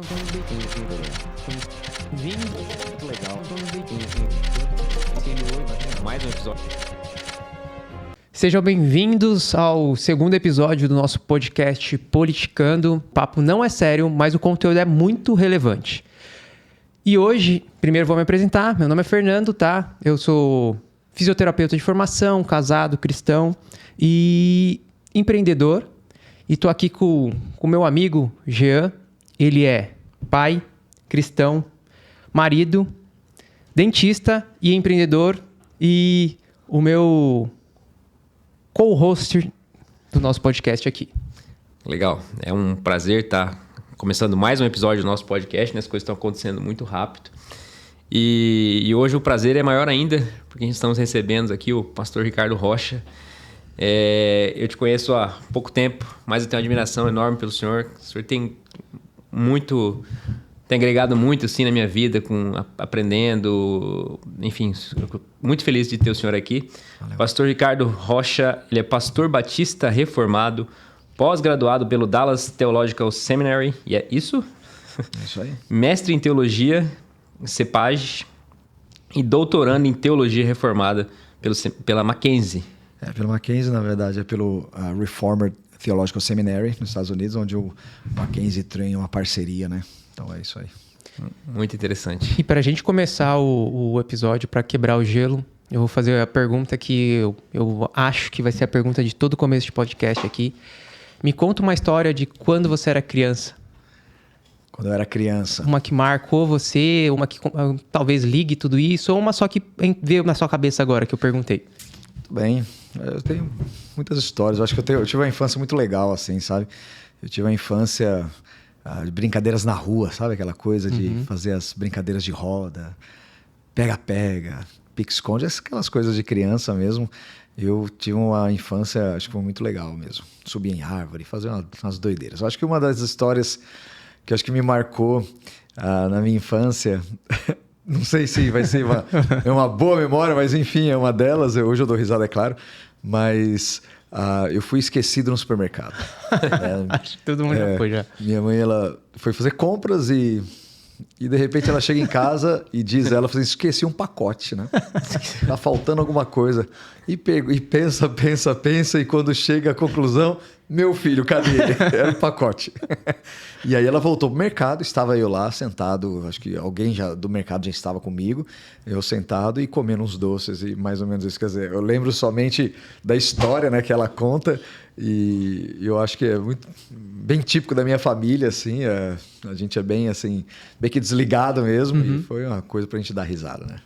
Mais um episódio. Sejam bem-vindos ao segundo episódio do nosso podcast Politicando. O papo não é sério, mas o conteúdo é muito relevante. E hoje, primeiro vou me apresentar. Meu nome é Fernando, tá? Eu sou fisioterapeuta de formação, casado, cristão e empreendedor. E tô aqui com o meu amigo Jean. Ele é pai, cristão, marido, dentista e empreendedor. E o meu co-host do nosso podcast aqui. Legal, é um prazer estar começando mais um episódio do nosso podcast, né? As coisas estão acontecendo muito rápido. E hoje o prazer é maior ainda, porque a gente estamos recebendo aqui o pastor Ricardo Rocha. Eu te conheço há pouco tempo, mas eu tenho uma admiração enorme pelo senhor. O senhor tem agregado muito assim na minha vida, aprendendo, enfim, muito feliz de ter o senhor aqui. Valeu. Pastor Ricardo Rocha, ele é pastor batista reformado, pós-graduado pelo Dallas Theological Seminary, e é isso? É isso aí. Mestre em teologia, CEPAG, e doutorando em teologia reformada pela Mackenzie. Pelo Mackenzie, na verdade, é pelo Reformed Theological Seminary, nos Estados Unidos, onde o Mackenzie tem uma parceria, né? Então é isso aí. Muito interessante. E para a gente começar o episódio, para quebrar o gelo, eu vou fazer a pergunta que eu acho que vai ser a pergunta de todo começo de podcast aqui. Me conta uma história de quando você era criança. Quando eu era criança. Uma que marcou você, uma que talvez ligue tudo isso, ou uma só que veio na sua cabeça agora, que eu perguntei. Tudo bem. Eu tenho muitas histórias. Eu acho que eu tive uma infância muito legal, assim, sabe? Eu tive uma infância de brincadeiras na rua, sabe? Aquela coisa de fazer as brincadeiras de roda, pega-pega, pique-esconde, aquelas coisas de criança mesmo. Eu tive uma infância, acho que foi muito legal mesmo. Subir em árvore, fazer umas doideiras. Eu acho que uma das histórias que acho que me marcou na minha infância... Não sei se vai ser uma boa memória, mas enfim, é uma delas. Hoje eu dou risada, é claro. Mas eu fui esquecido no supermercado. Acho que todo mundo já foi já. Minha mãe, ela foi fazer compras e de repente ela chega em casa e diz ela, assim, esqueci um pacote, né? Tá faltando alguma coisa. E pensa, e quando chega a conclusão, meu filho, cadê ele? Era um pacote. E aí ela voltou pro mercado, estava eu lá sentado, acho que alguém do mercado já estava comigo, eu sentado e comendo uns doces e mais ou menos isso. Quer dizer, eu lembro somente da história, né, que ela conta e eu acho que é muito bem típico da minha família, assim, a gente é bem assim, bem que desligado mesmo e foi uma coisa pra gente dar risada, né?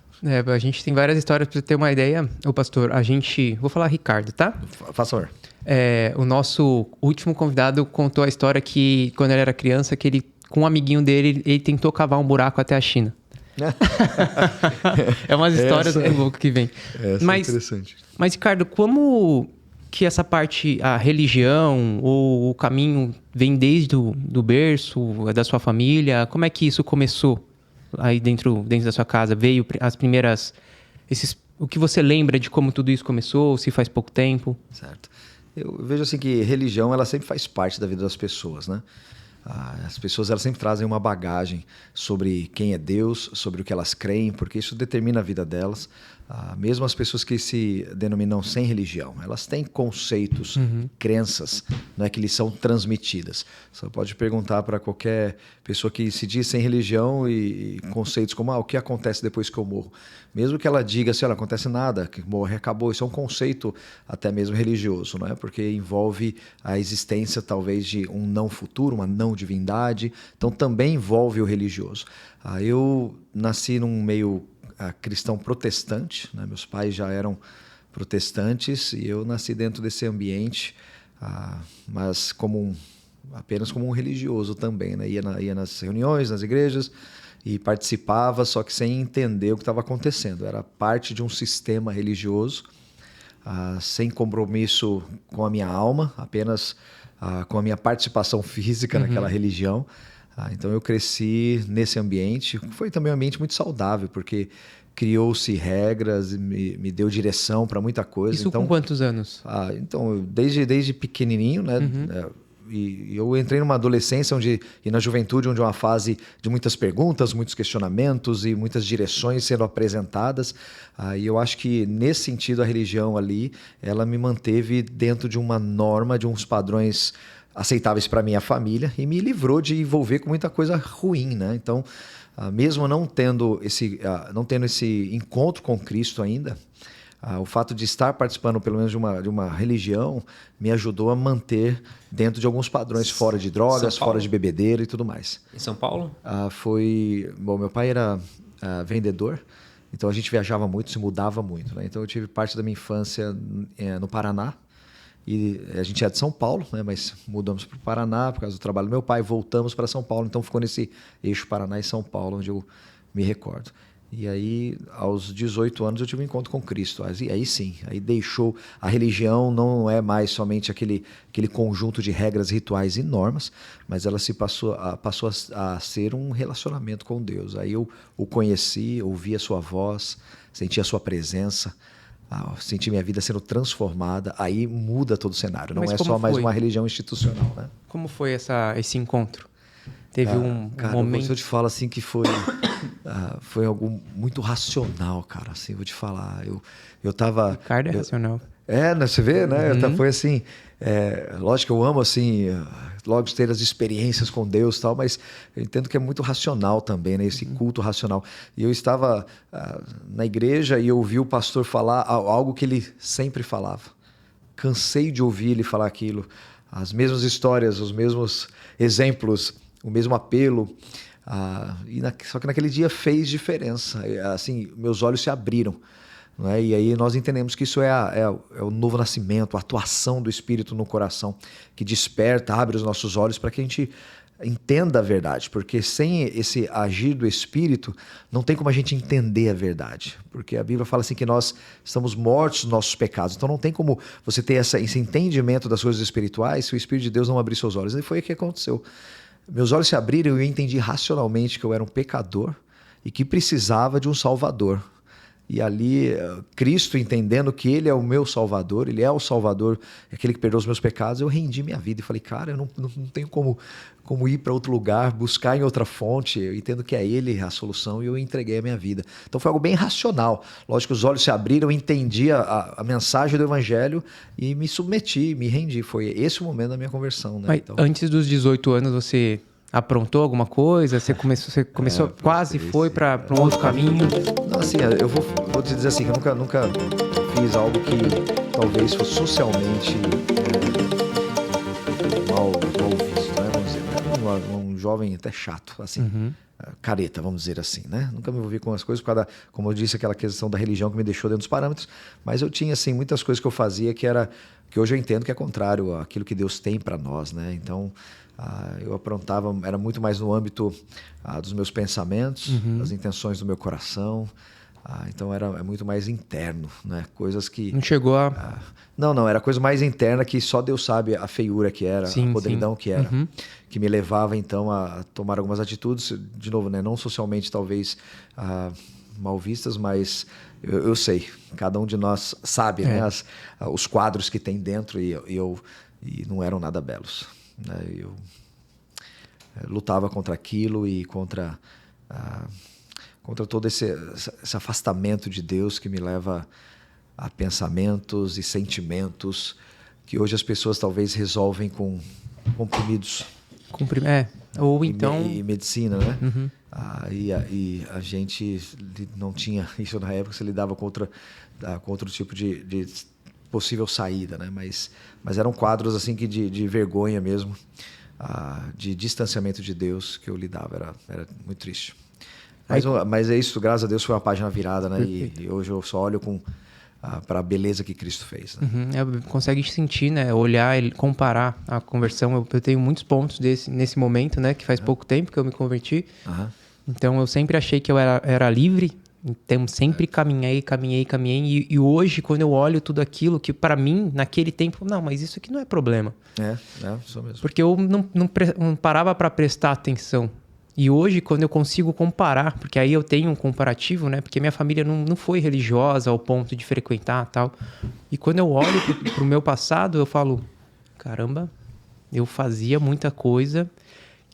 A gente tem várias histórias, pra você ter uma ideia. Ô pastor, vou falar Ricardo, tá? Faça favor. O nosso último convidado contou a história que quando ele era criança, que ele, com um amiguinho dele, ele tentou cavar um buraco até a China. É umas histórias muito loucas que vem. É interessante. Mas, Ricardo, como que essa parte, a religião ou o caminho vem desde do berço, da sua família? Como é que isso começou aí dentro da sua casa? Veio as primeiras... o que você lembra de como tudo isso começou, se faz pouco tempo? Certo. Eu vejo assim que religião ela sempre faz parte da vida das pessoas, né? As pessoas elas sempre trazem uma bagagem sobre quem é Deus, sobre o que elas creem, porque isso determina a vida delas. Mesmo as pessoas que se denominam sem religião, elas têm conceitos, crenças, né, que lhes são transmitidas. Você pode perguntar para qualquer pessoa que se diz sem religião e conceitos como o que acontece depois que eu morro. Mesmo que ela diga assim, não acontece nada, que morrer acabou, isso é um conceito até mesmo religioso, não é? Porque envolve a existência talvez de um não futuro, uma não divindade, então também envolve o religioso. Eu nasci num meio cristão protestante, né? Meus pais já eram protestantes e eu nasci dentro desse ambiente, mas apenas como um religioso também, né? Ia nas reuniões, nas igrejas e participava, só que sem entender o que estava acontecendo. Era parte de um sistema religioso, sem compromisso com a minha alma, apenas com a minha participação física naquela religião. Então eu cresci nesse ambiente. Foi também um ambiente muito saudável, porque criou-se regras, me deu direção para muita coisa. Isso então, com quantos anos? Então, desde pequenininho, né? eu entrei numa adolescência e na juventude, onde é uma fase de muitas perguntas, muitos questionamentos e muitas direções sendo apresentadas. E eu acho que, nesse sentido, a religião ali, ela me manteve dentro de uma norma, de uns padrões aceitáveis para minha família e me livrou de envolver com muita coisa ruim, né? Então, mesmo não tendo esse encontro com Cristo ainda, o fato de estar participando, pelo menos, de uma religião, me ajudou a manter dentro de alguns padrões, fora de drogas, fora de bebedeira e tudo mais. Em São Paulo? Bom, meu pai era vendedor, então a gente viajava muito, se mudava muito, né? Então eu tive parte da minha infância no Paraná, e a gente é de São Paulo, né? Mas mudamos para o Paraná por causa do trabalho do meu pai, voltamos para São Paulo, então ficou nesse eixo Paraná e São Paulo, onde eu me recordo. E aí, aos 18 anos, eu tive um encontro com Cristo. Aí sim, aí deixou... A religião não é mais somente aquele conjunto de regras, rituais e normas, mas ela passou a ser um relacionamento com Deus. Aí eu o conheci, ouvi a sua voz, senti a sua presença, senti minha vida sendo transformada. Aí muda todo o cenário. Não é só mais uma religião institucional, né? Como foi esse encontro? Teve um cara, momento... Eu te falo assim que foi algo muito racional, cara. Assim, vou te falar. Eu tava... Ricardo é racional. Né, você vê, né? Uhum. Foi assim... lógico que eu amo, assim, logo ter as experiências com Deus e tal, mas eu entendo que é muito racional também, né? Esse culto racional. E eu estava na igreja e eu ouvi o pastor falar algo que ele sempre falava. Cansei de ouvir ele falar aquilo. As mesmas histórias, os mesmos exemplos, o mesmo apelo, só que naquele dia fez diferença. Assim, meus olhos se abriram, não é? E aí nós entendemos que isso é o novo nascimento, a atuação do Espírito no coração, que desperta, abre os nossos olhos para que a gente entenda a verdade, porque sem esse agir do Espírito, não tem como a gente entender a verdade, porque a Bíblia fala assim que nós estamos mortos nos nossos pecados, então não tem como você ter esse entendimento das coisas espirituais se o Espírito de Deus não abrir seus olhos. E foi o que aconteceu. Meus olhos se abriram e eu entendi racionalmente que eu era um pecador e que precisava de um Salvador. E ali, Cristo, entendendo que Ele é o meu Salvador, Ele é o Salvador, aquele que perdoa os meus pecados, eu rendi minha vida e falei, cara, eu não tenho como ir para outro lugar, buscar em outra fonte, eu entendo que é Ele a solução e eu entreguei a minha vida. Então foi algo bem racional. Lógico que os olhos se abriram, eu entendi a mensagem do Evangelho e me submeti, me rendi. Foi esse o momento da minha conversão, né? Mas então, antes dos 18 anos, você aprontou alguma coisa? Você começou foi para um outro caminho? Não, assim, eu vou te dizer assim, que eu nunca fiz algo que talvez fosse socialmente mal visto, né? Vamos dizer, né? Um jovem até chato, assim, careta, vamos dizer assim, né? Nunca me envolvi com as coisas por causa como eu disse, aquela questão da religião que me deixou dentro dos parâmetros, mas eu tinha, assim, muitas coisas que eu fazia que hoje eu entendo que é contrário àquilo que Deus tem para nós, né? Então, eu aprontava, era muito mais no âmbito dos meus pensamentos, das intenções do meu coração. Então é muito mais interno, né? Coisas que... Não chegou a... Não, era coisa mais interna que só Deus sabe a feiura que era, a podridão que era. Que me levava, então, a tomar algumas atitudes, de novo, né? Não socialmente, talvez, mal vistas, mas eu sei. Cada um de nós sabe, né? Os quadros que tem dentro e não eram nada belos. Eu lutava contra aquilo e contra todo esse afastamento de Deus que me leva a pensamentos e sentimentos que hoje as pessoas talvez resolvem com comprimidos. Ou então... E medicina, né? E a gente não tinha isso na época, se lidava com outro tipo de possível saída, né? Mas eram quadros assim que de vergonha mesmo, de distanciamento de Deus que eu lidava, era muito triste. Mas é isso, graças a Deus foi uma página virada, né? E hoje eu só olho para a beleza que Cristo fez. Né? Consegue sentir, né? Olhar e comparar a conversão. Eu tenho muitos pontos nesse momento, né? Que faz pouco tempo que eu me converti. Então eu sempre achei que eu era livre. Então sempre caminhei. E hoje, quando eu olho tudo aquilo que para mim, naquele tempo, não, mas isso aqui não é problema. Isso mesmo. Porque eu não parava para prestar atenção. E hoje, quando eu consigo comparar, porque aí eu tenho um comparativo, né? Porque minha família não foi religiosa ao ponto de frequentar e tal. E quando eu olho pro meu passado, eu falo, caramba, Eu fazia muita coisa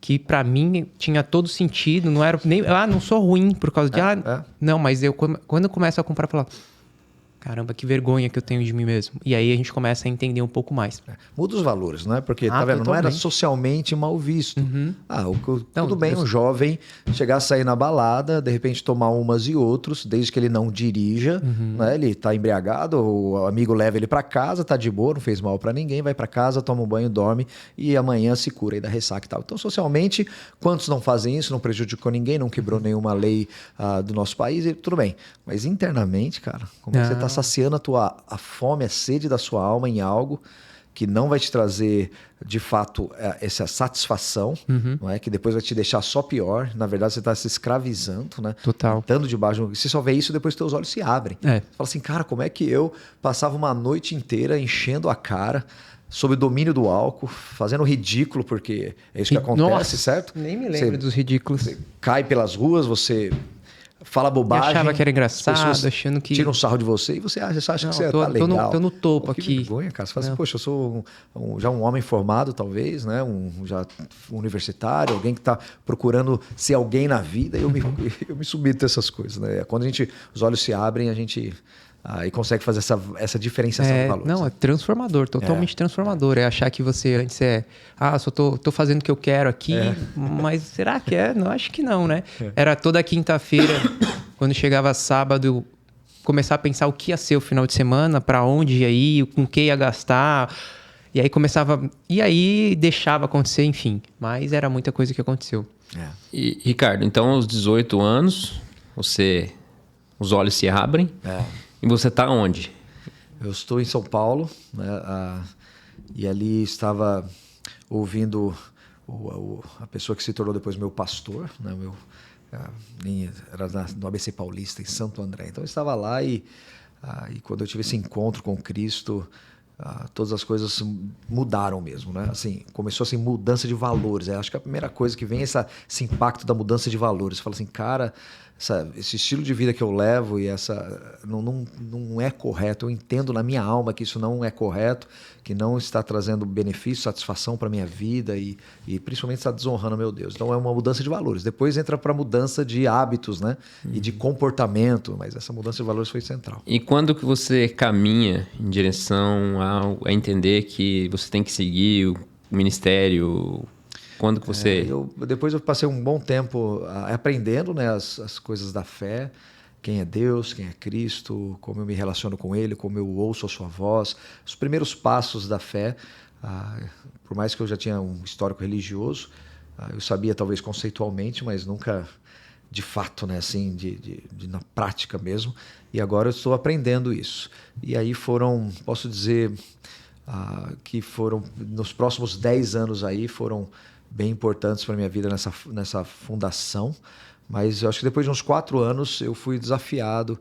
que pra mim tinha todo sentido, não era nem, não sou ruim por causa de, não, mas quando eu começo a comprar, eu falo, caramba, que vergonha que eu tenho de mim mesmo. E aí a gente começa a entender um pouco mais. Muda os valores, não é? Porque, tá vendo? Não era socialmente mal visto. Tudo bem um jovem chegar a sair na balada, de repente tomar umas e outros, desde que ele não dirija, né? Ele tá embriagado, o amigo leva ele para casa, tá de boa, não fez mal para ninguém, vai para casa, toma um banho, dorme e amanhã se cura aí da ressaca e tal. Então, socialmente, quantos não fazem isso, não prejudicou ninguém, não quebrou nenhuma lei do nosso país, e tudo bem. Mas internamente, cara, como é que você tá saciando a fome, a sede da sua alma em algo que não vai te trazer, de fato, essa satisfação, não é? Que depois vai te deixar só pior. Na verdade, você está se escravizando, né? Total. Estando debaixo... Você só vê isso depois que teus olhos se abrem. Você fala assim, cara, como é que eu passava uma noite inteira enchendo a cara sob o domínio do álcool, fazendo ridículo, porque é isso que acontece, certo? Nem me lembro dos ridículos. Você cai pelas ruas, você... fala bobagem. Eu achava que era engraçado, achando que... tira um sarro de você e você acha que você tá legal. Tô no topo aqui. Que vergonha, cara. Você fala assim, poxa, eu sou já um homem formado, talvez, né? Já um universitário, alguém que está procurando ser alguém na vida. E eu me submeto a essas coisas, né? Quando os olhos se abrem, a gente... Aí consegue fazer essa diferenciação de valores. Não, é transformador, totalmente transformador. É achar que você antes só tô fazendo o que eu quero aqui, mas será que é? Não, acho que não, né? Era toda quinta-feira, quando chegava sábado, começar a pensar o que ia ser o final de semana, para onde ia ir, com que ia gastar. E aí começava... E aí deixava acontecer, enfim. Mas era muita coisa que aconteceu. E, Ricardo, então aos 18 anos, os olhos se abrem. E você está onde? Eu estou em São Paulo, né? E ali estava ouvindo a pessoa que se tornou depois meu pastor, né? Era no ABC Paulista, em Santo André. Então eu estava lá e quando eu tive esse encontro com Cristo, todas as coisas mudaram mesmo, né? Assim, começou assim, mudança de valores. Acho que a primeira coisa que vem é esse impacto da mudança de valores. Você fala assim, cara... Esse estilo de vida que eu levo e não é correto. Eu entendo na minha alma que isso não é correto, que não está trazendo benefício, satisfação para a minha vida e principalmente está desonrando meu Deus. Então é uma mudança de valores. Depois entra para a mudança de hábitos, né? E de comportamento, mas essa mudança de valores foi central. E quando que você caminha em direção a entender que você tem que seguir o ministério... Quando que você... Depois eu passei um bom tempo aprendendo, né, as coisas da fé, quem é Deus, quem é Cristo, como eu me relaciono com Ele, como eu ouço a sua voz, os primeiros passos da fé. Por mais que eu já tinha um histórico religioso, eu sabia talvez conceitualmente, mas nunca de fato, né, assim, na prática mesmo. E agora eu estou aprendendo isso. E aí posso dizer que foram, nos próximos 10 anos aí, foram bem importantes para a minha vida nessa fundação, mas eu acho que depois de uns 4 anos eu fui desafiado.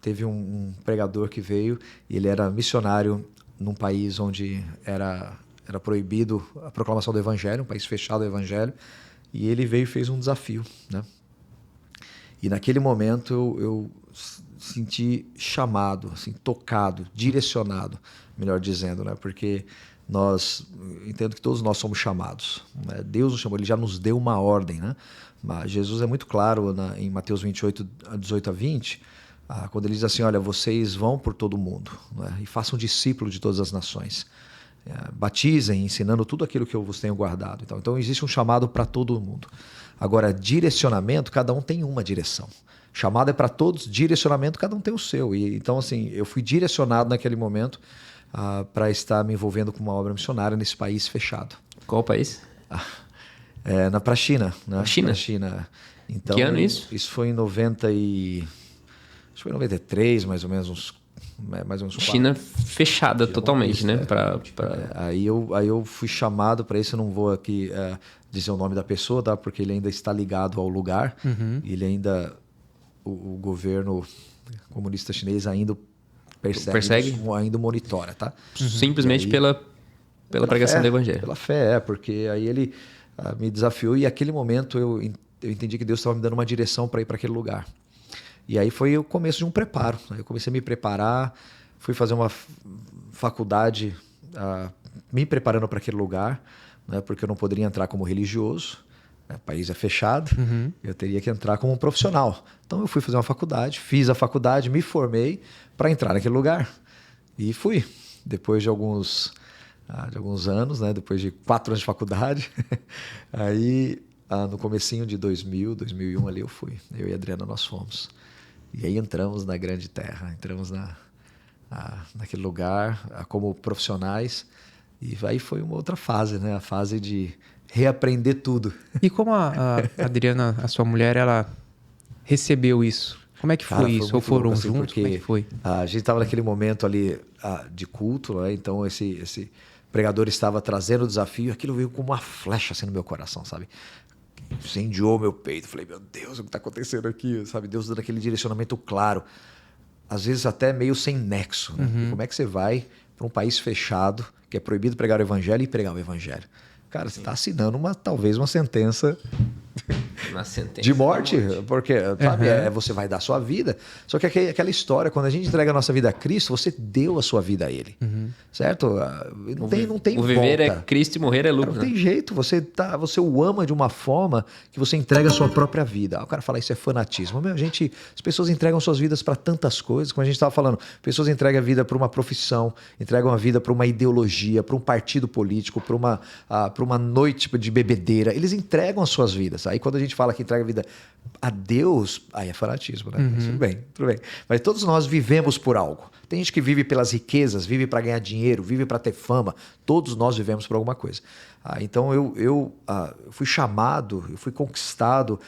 Teve um pregador que veio e ele era missionário num país onde era proibido a proclamação do evangelho, um país fechado ao evangelho, e ele veio e fez um desafio, né? E naquele momento eu senti chamado, assim, tocado, direcionado, melhor dizendo, né? Porque entendo que todos nós somos chamados, né? Deus nos chamou, Ele já nos deu uma ordem, né? Mas Jesus é muito claro em Mateus 28, 18 a 20, quando ele diz assim, olha, vocês vão por todo o mundo, né? E façam discípulos de todas as nações. Batizem, ensinando tudo aquilo que eu vos tenho guardado. Então existe um chamado para todo mundo. Agora, direcionamento, cada um tem uma direção. Chamado é para todos, direcionamento, cada um tem o seu. Então, assim, eu fui direcionado naquele momento para estar me envolvendo com uma obra missionária nesse país fechado. Qual país? Para a China. Né? China? Pra China. Então, que ano isso? Isso foi em 93, mais ou menos, uns China fechada totalmente, né? Aí eu fui chamado para isso, eu não vou aqui dizer o nome da pessoa, tá? Porque ele ainda está ligado ao lugar. Ele ainda... O governo comunista chinês ainda persegue? Ainda monitora, tá? Simplesmente pela pregação do evangelho. Pela fé, porque aí ele me desafiou e naquele momento eu entendi que Deus estava me dando uma direção para ir para aquele lugar. E aí foi o começo de um preparo. Eu comecei a me preparar, fui fazer uma faculdade me preparando para aquele lugar, né? Porque eu não poderia entrar como religioso, né? O país é fechado, eu teria que entrar como um profissional. Então eu fui fazer uma faculdade, fiz a faculdade, me formei para entrar naquele lugar. E fui. Depois de alguns anos, né? Depois de 4 anos de faculdade, aí no comecinho de 2000, 2001 ali eu fui. Eu e a Adriana nós fomos. E aí entramos na grande terra, entramos naquele lugar como profissionais. E aí foi uma outra fase, né? A fase de reaprender tudo. E como a Adriana, a sua mulher, ela recebeu isso? Como é que foi isso? Ou foram assim, juntos? Como é que foi? A gente estava naquele momento ali de culto, né? Então esse pregador estava trazendo o desafio, aquilo veio como uma flecha assim no meu coração, sabe? Incendiou meu peito. Falei, meu Deus, o que está acontecendo aqui? Sabe? Deus dando aquele direcionamento claro. Às vezes até meio sem nexo. Né? Como é que você vai para um país fechado, que é proibido pregar o evangelho e pregar o evangelho? Cara, você está assinando talvez uma sentença de morte, porque sabe, você vai dar a sua vida. Só que aquela história, quando a gente entrega a nossa vida a Cristo, você deu a sua vida a Ele, certo? Não tem o viver volta. é Cristo e morrer é lucro. Não tem jeito, você o ama de uma forma que você entrega a sua própria vida. O cara fala, isso é fanatismo. As pessoas entregam suas vidas para tantas coisas, como a gente estava falando, pessoas entregam a vida para uma profissão, entregam a vida para uma ideologia, para um partido político, para uma noite de bebedeira. Eles entregam as suas vidas. Aí quando a gente fala que entrega a vida a Deus, aí é fanatismo, né? Tudo bem. Mas todos nós vivemos por algo. Tem gente que vive pelas riquezas, vive para ganhar dinheiro, vive para ter fama. Todos nós vivemos por alguma coisa. Então eu fui chamado, eu fui conquistado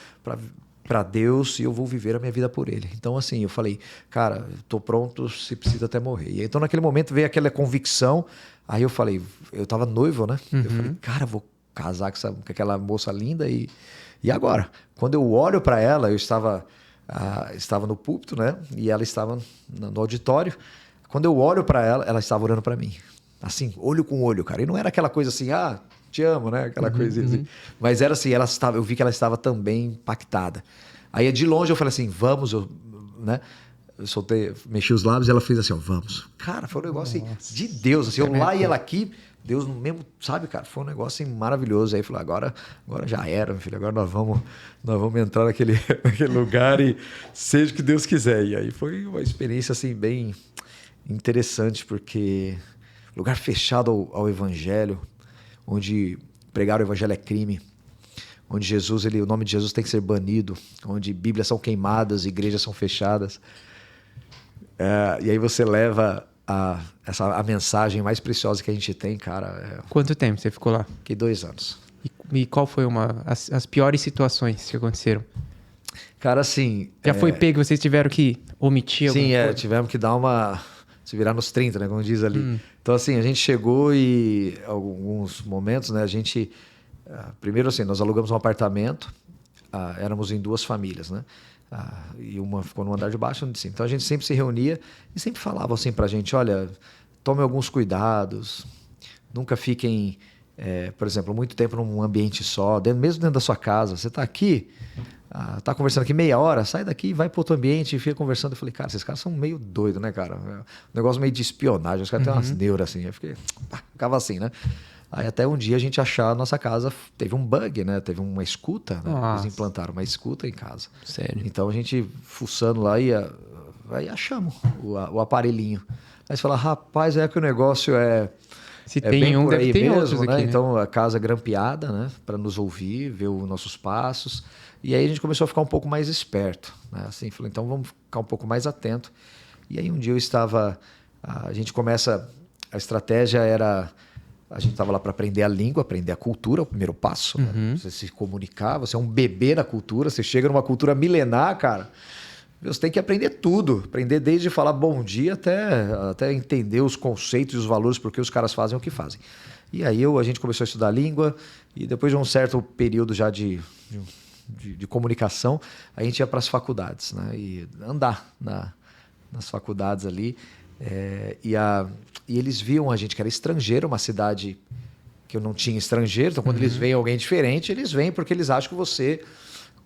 para Deus e eu vou viver a minha vida por Ele. Então assim, eu falei, cara, estou pronto se precisa até morrer. E então naquele momento veio aquela convicção. Aí eu falei, eu estava noivo, né? Eu falei, cara, vou casar com aquela moça linda e agora? Quando eu olho para ela, eu estava no púlpito, né? E ela estava no auditório. Quando eu olho para ela, ela estava olhando para mim. Assim, olho com olho, cara. E não era aquela coisa assim, te amo, né? Aquela coisa assim. Mas era assim, eu vi que ela estava também impactada. Aí de longe eu falei assim, vamos, né? Eu soltei, mexi os lábios e ela fez assim, vamos. Cara, foi um negócio assim, de Deus, assim, eu lá e ela aqui, Deus mesmo, sabe, cara, foi um negócio assim, maravilhoso. Aí falou, agora já era, meu filho, agora nós vamos entrar naquele lugar e seja o que Deus quiser. E aí foi uma experiência assim bem interessante, porque lugar fechado ao evangelho, onde pregar o evangelho é crime, onde o nome de Jesus tem que ser banido, onde Bíblias são queimadas, igrejas são fechadas. E aí você leva a mensagem mais preciosa que a gente tem, cara. Quanto tempo você ficou lá? Fiquei 2 anos. E qual foi as piores situações que aconteceram? Cara, assim... Já foi pego, vocês tiveram que omitir alguma coisa? Sim, tivemos que dar se virar nos 30, né, como diz ali. Então, assim, a gente chegou e alguns momentos, né, a gente... primeiro, assim, nós alugamos um apartamento, éramos em 2 famílias, né? E uma ficou no andar de baixo, outra de cima. Então a gente sempre se reunia e sempre falava assim pra gente, olha, tome alguns cuidados, nunca fiquem, por exemplo, muito tempo num ambiente só, mesmo dentro da sua casa. Você tá aqui, tá conversando aqui meia hora, sai daqui e vai para outro ambiente e fica conversando. Eu falei, cara, esses caras são meio doidos, né, cara? Um negócio meio de espionagem, os caras têm umas neuras assim. Eu ficava assim, né? Aí até um dia a gente achar a nossa casa, teve um bug, né? Teve uma escuta, né? Eles implantaram uma escuta em casa. Sério? Então a gente fuçando lá aí achamos o aparelhinho. Aí você fala, rapaz, que o negócio Se tem bem um, por deve aí ter mesmo, outros né? aqui, né? Então a casa grampeada, né? Para nos ouvir, ver os nossos passos. E aí a gente começou a ficar um pouco mais esperto, né? Assim, falou, então vamos ficar um pouco mais atento. E aí um dia a gente começa, a estratégia era... A gente estava lá para aprender a língua, aprender a cultura, o primeiro passo. Né? Você se comunicar, você é um bebê na cultura, você chega numa cultura milenar, cara. Você tem que aprender tudo. Aprender desde falar bom dia até entender os conceitos e os valores, porque os caras fazem o que fazem. E aí a gente começou a estudar a língua, e depois de um certo período já de comunicação, a gente ia para as faculdades, né? E andar nas faculdades ali. E eles viam a gente que era estrangeiro, uma cidade que eu não tinha estrangeiro. Então, quando eles veem alguém diferente, eles vêm porque eles acham que você,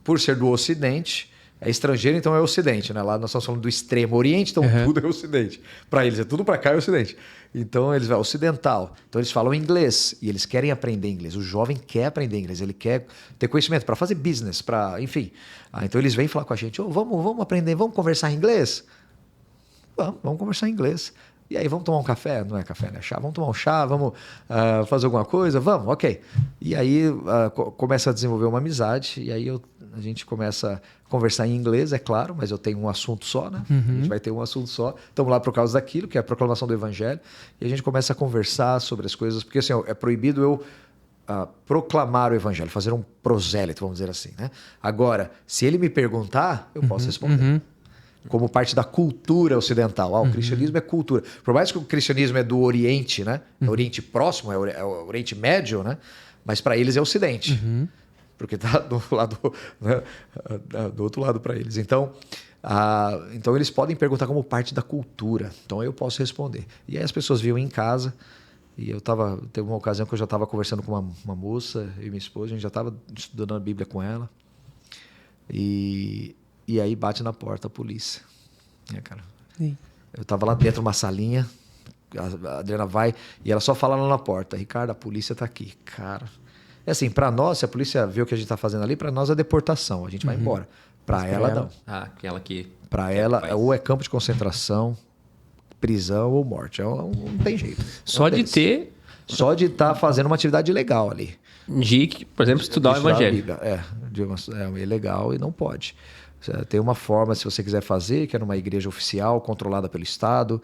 por ser do Ocidente, é estrangeiro, então é Ocidente, né? Lá nós estamos falando do Extremo Oriente, então tudo é Ocidente. Para eles, é tudo para cá é Ocidente. Então eles vão ocidental. Então eles falam inglês e eles querem aprender inglês. O jovem quer aprender inglês, ele quer ter conhecimento para fazer business, para, enfim. Então eles vêm falar com a gente, vamos aprender, vamos conversar em inglês? Vamos conversar em inglês. E aí, vamos tomar um café? Não é café, né? Chá. Vamos tomar um chá? Vamos fazer alguma coisa? Vamos, ok. E aí começa a desenvolver uma amizade e aí a gente começa a conversar em inglês, é claro, mas eu tenho um assunto só, né? A gente vai ter um assunto só. Estamos lá por causa daquilo, que é a proclamação do evangelho. E a gente começa a conversar sobre as coisas, porque assim, é proibido eu proclamar o evangelho, fazer um prosélito, vamos dizer assim, né? Agora, se ele me perguntar, eu posso responder. Como parte da cultura ocidental. O cristianismo é cultura. Por mais que o cristianismo é do Oriente, né? É o Oriente Próximo, é o Oriente Médio, né? Mas para eles é Ocidente. Porque está do lado, né? Do outro lado para eles. Então eles podem perguntar como parte da cultura. Então eu posso responder. E aí as pessoas viam em casa. E teve uma ocasião que eu já estava conversando com uma moça e minha esposa. A gente já estava estudando a Bíblia com ela. E aí bate na porta a polícia. Cara. Sim. Eu estava lá dentro de uma salinha, a Adriana vai e ela só fala lá na porta, Ricardo, a polícia está aqui. Cara, é assim, para nós, se a polícia vê o que a gente está fazendo ali, para nós é deportação, a gente vai embora. Para ela, não. Aquela que... Para ela, ou é campo de concentração, prisão ou morte. Não tem jeito. Só de estar fazendo uma atividade legal ali. De, por exemplo, estudar o evangelho. É ilegal e não pode. Tem uma forma, se você quiser fazer, que é numa igreja oficial, controlada pelo Estado,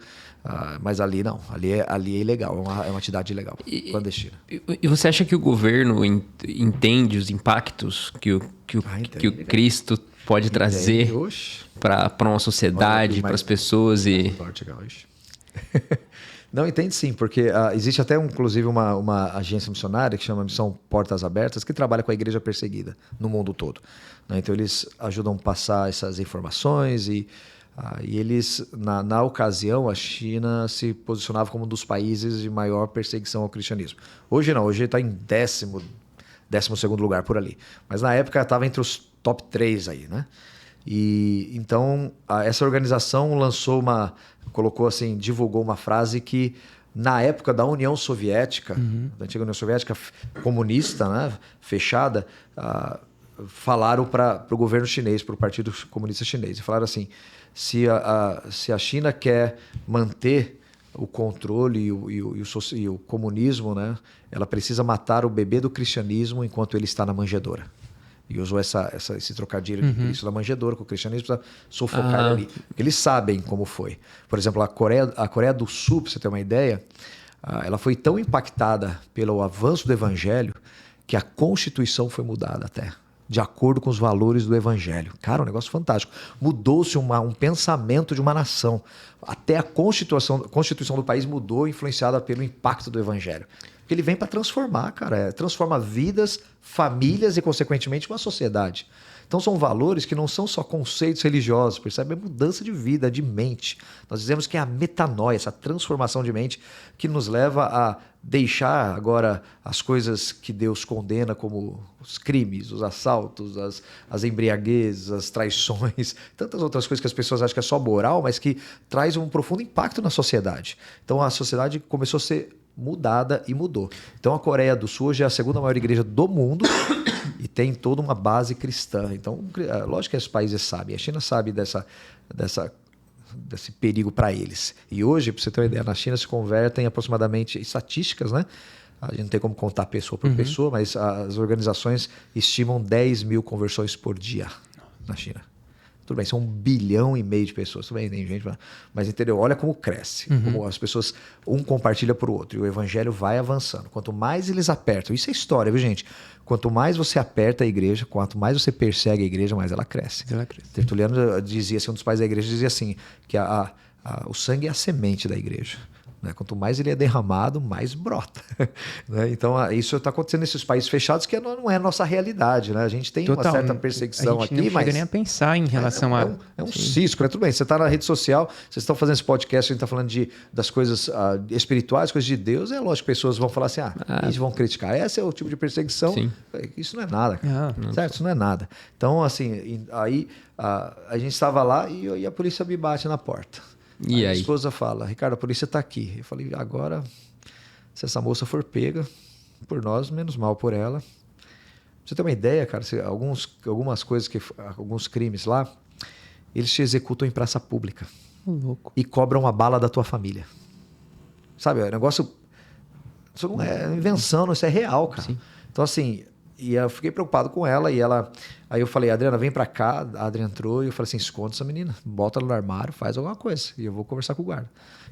mas ali não. Ali é ilegal, é uma atividade ilegal, clandestina. E você acha que o governo entende os impactos que o Cristo pode trazer para uma sociedade, para as pessoas? Não, entende sim, porque existe até inclusive uma agência missionária que chama Missão Portas Abertas, que trabalha com a igreja perseguida no mundo todo. Né? Então eles ajudam a passar essas informações e eles, na ocasião, a China se posicionava como um dos países de maior perseguição ao cristianismo. Hoje não, hoje está em 12º lugar por ali. Mas na época estava entre os top 3 aí, né? E então essa organização colocou assim, divulgou uma frase que na época da União Soviética, da antiga União Soviética comunista, né, fechada, falaram para o governo chinês, para o Partido Comunista Chinês, e falaram assim: se a China quer manter o controle e o comunismo, né, ela precisa matar o bebê do cristianismo enquanto ele está na manjedoura. E usou esse trocadilho de Cristo da manjedoura, que o cristianismo precisa sufocar ali. Porque eles sabem como foi. Por exemplo, a Coreia do Sul, para você ter uma ideia, ela foi tão impactada pelo avanço do evangelho que a Constituição foi mudada até, de acordo com os valores do evangelho. Cara, um negócio fantástico. Mudou-se um pensamento de uma nação. Até a Constituição do país mudou, influenciada pelo impacto do evangelho. Porque ele vem para transformar, cara. Transforma vidas, famílias e, consequentemente, uma sociedade. Então, são valores que não são só conceitos religiosos, percebe? É mudança de vida, de mente. Nós dizemos que é a metanoia, essa transformação de mente que nos leva a deixar agora as coisas que Deus condena, como os crimes, os assaltos, as embriaguezes, as traições, tantas outras coisas que as pessoas acham que é só moral, mas que traz um profundo impacto na sociedade. Então, a sociedade começou a ser mudada e mudou. Então a Coreia do Sul hoje é a segunda maior igreja do mundo e tem toda uma base cristã. Então, lógico que esses países sabem. A China sabe desse perigo para eles. E hoje, para você ter uma ideia, na China se convertem aproximadamente, estatísticas, né? A gente não tem como contar pessoa por pessoa, mas as organizações estimam 10 mil conversões por dia na China. Tudo bem, são 1,5 bilhão de pessoas. Tudo bem, tem gente, mas entendeu? Olha como cresce, como as pessoas, um compartilha para o outro, e o evangelho vai avançando. Quanto mais eles apertam, isso é história, viu, gente? Quanto mais você aperta a igreja, quanto mais você persegue a igreja, mais ela cresce. Tertuliano dizia assim, um dos pais da igreja dizia assim, que o sangue é a semente da igreja. né? Quanto mais ele é derramado, mais brota. Né? Então, isso está acontecendo nesses países fechados, que não é a nossa realidade. Né? A gente tem uma certa perseguição aqui, mas... não chega nem a pensar em relação a... É um cisco, né? Tudo bem, você está na rede social, vocês estão fazendo esse podcast, a gente está falando das coisas espirituais, coisas de Deus, é lógico que pessoas vão falar assim, eles vão criticar. Esse é o tipo de perseguição. Sim. Isso não é nada, cara. Certo? Isso não é nada. Então, assim, aí a gente estava lá e a polícia me bate na porta. E aí? A esposa fala, Ricardo, a polícia está aqui. Eu falei, agora, se essa moça for pega por nós, menos mal por ela. Pra você ter uma ideia, cara, algumas coisas, alguns crimes lá, eles te executam em praça pública. Louco. E cobram a bala da tua família. Sabe, o negócio... Isso não é invenção, isso é real, cara. Sim. Então, assim... E eu fiquei preocupado com ela e aí eu falei, Adriana, vem pra cá. A Adriana entrou e eu falei assim, esconde essa menina, bota ela no armário, faz alguma coisa e eu vou conversar com o guarda.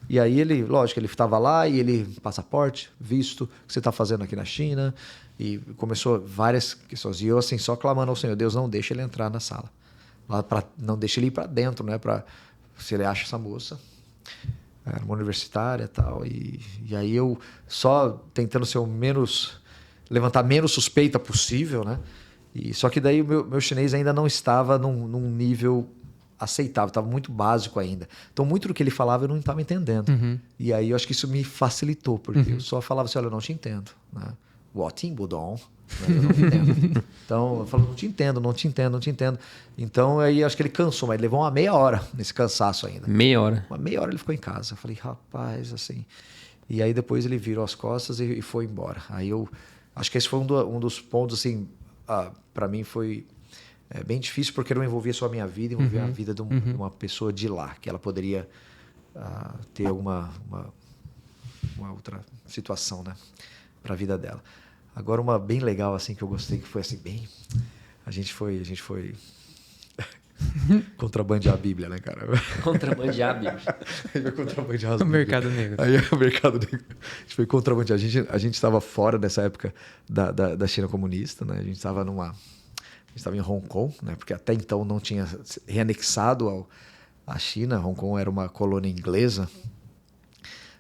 E aí ele, lógico, ele estava lá e ele, passaporte, visto, o que você está fazendo aqui na China? E começou várias questões. E eu assim, só clamando ao Senhor, Deus, não deixa ele entrar na sala. Não deixa ele ir para dentro, né? Se ele acha essa moça. Era uma universitária e tal. E aí eu só tentando ser levantar menos suspeita possível, né? Só que daí o meu chinês ainda não estava num nível aceitável, estava muito básico ainda. Então, muito do que ele falava eu não estava entendendo. Uhum. E aí eu acho que isso me facilitou, porque eu só falava assim, olha, eu não te entendo. Né? Wotin Budon, eu não entendo. Então, eu falo, não te entendo. Então, aí acho que ele cansou, mas ele levou uma meia hora nesse cansaço ainda. Meia hora? Uma meia hora ele ficou em casa. Eu falei, rapaz, assim... E aí depois ele virou as costas e foi embora. Aí eu... Acho que esse foi um dos pontos, assim, para mim foi bem difícil, porque não envolvia só a minha vida, envolvia a vida de uma pessoa de lá, que ela poderia ter alguma uma outra situação, né, para a vida dela. Agora, uma bem legal, assim, que eu gostei, que foi assim, bem... A gente foi contrabandear a Bíblia, né, cara? Contrabandear a Bíblia. Aí vai contrabandear as o mercado negro. Aí o mercado negro. A gente foi contrabandear. A gente estava fora dessa época da China comunista, né? A gente estava em Hong Kong, né? Porque até então não tinha reanexado à China. Hong Kong era uma colônia inglesa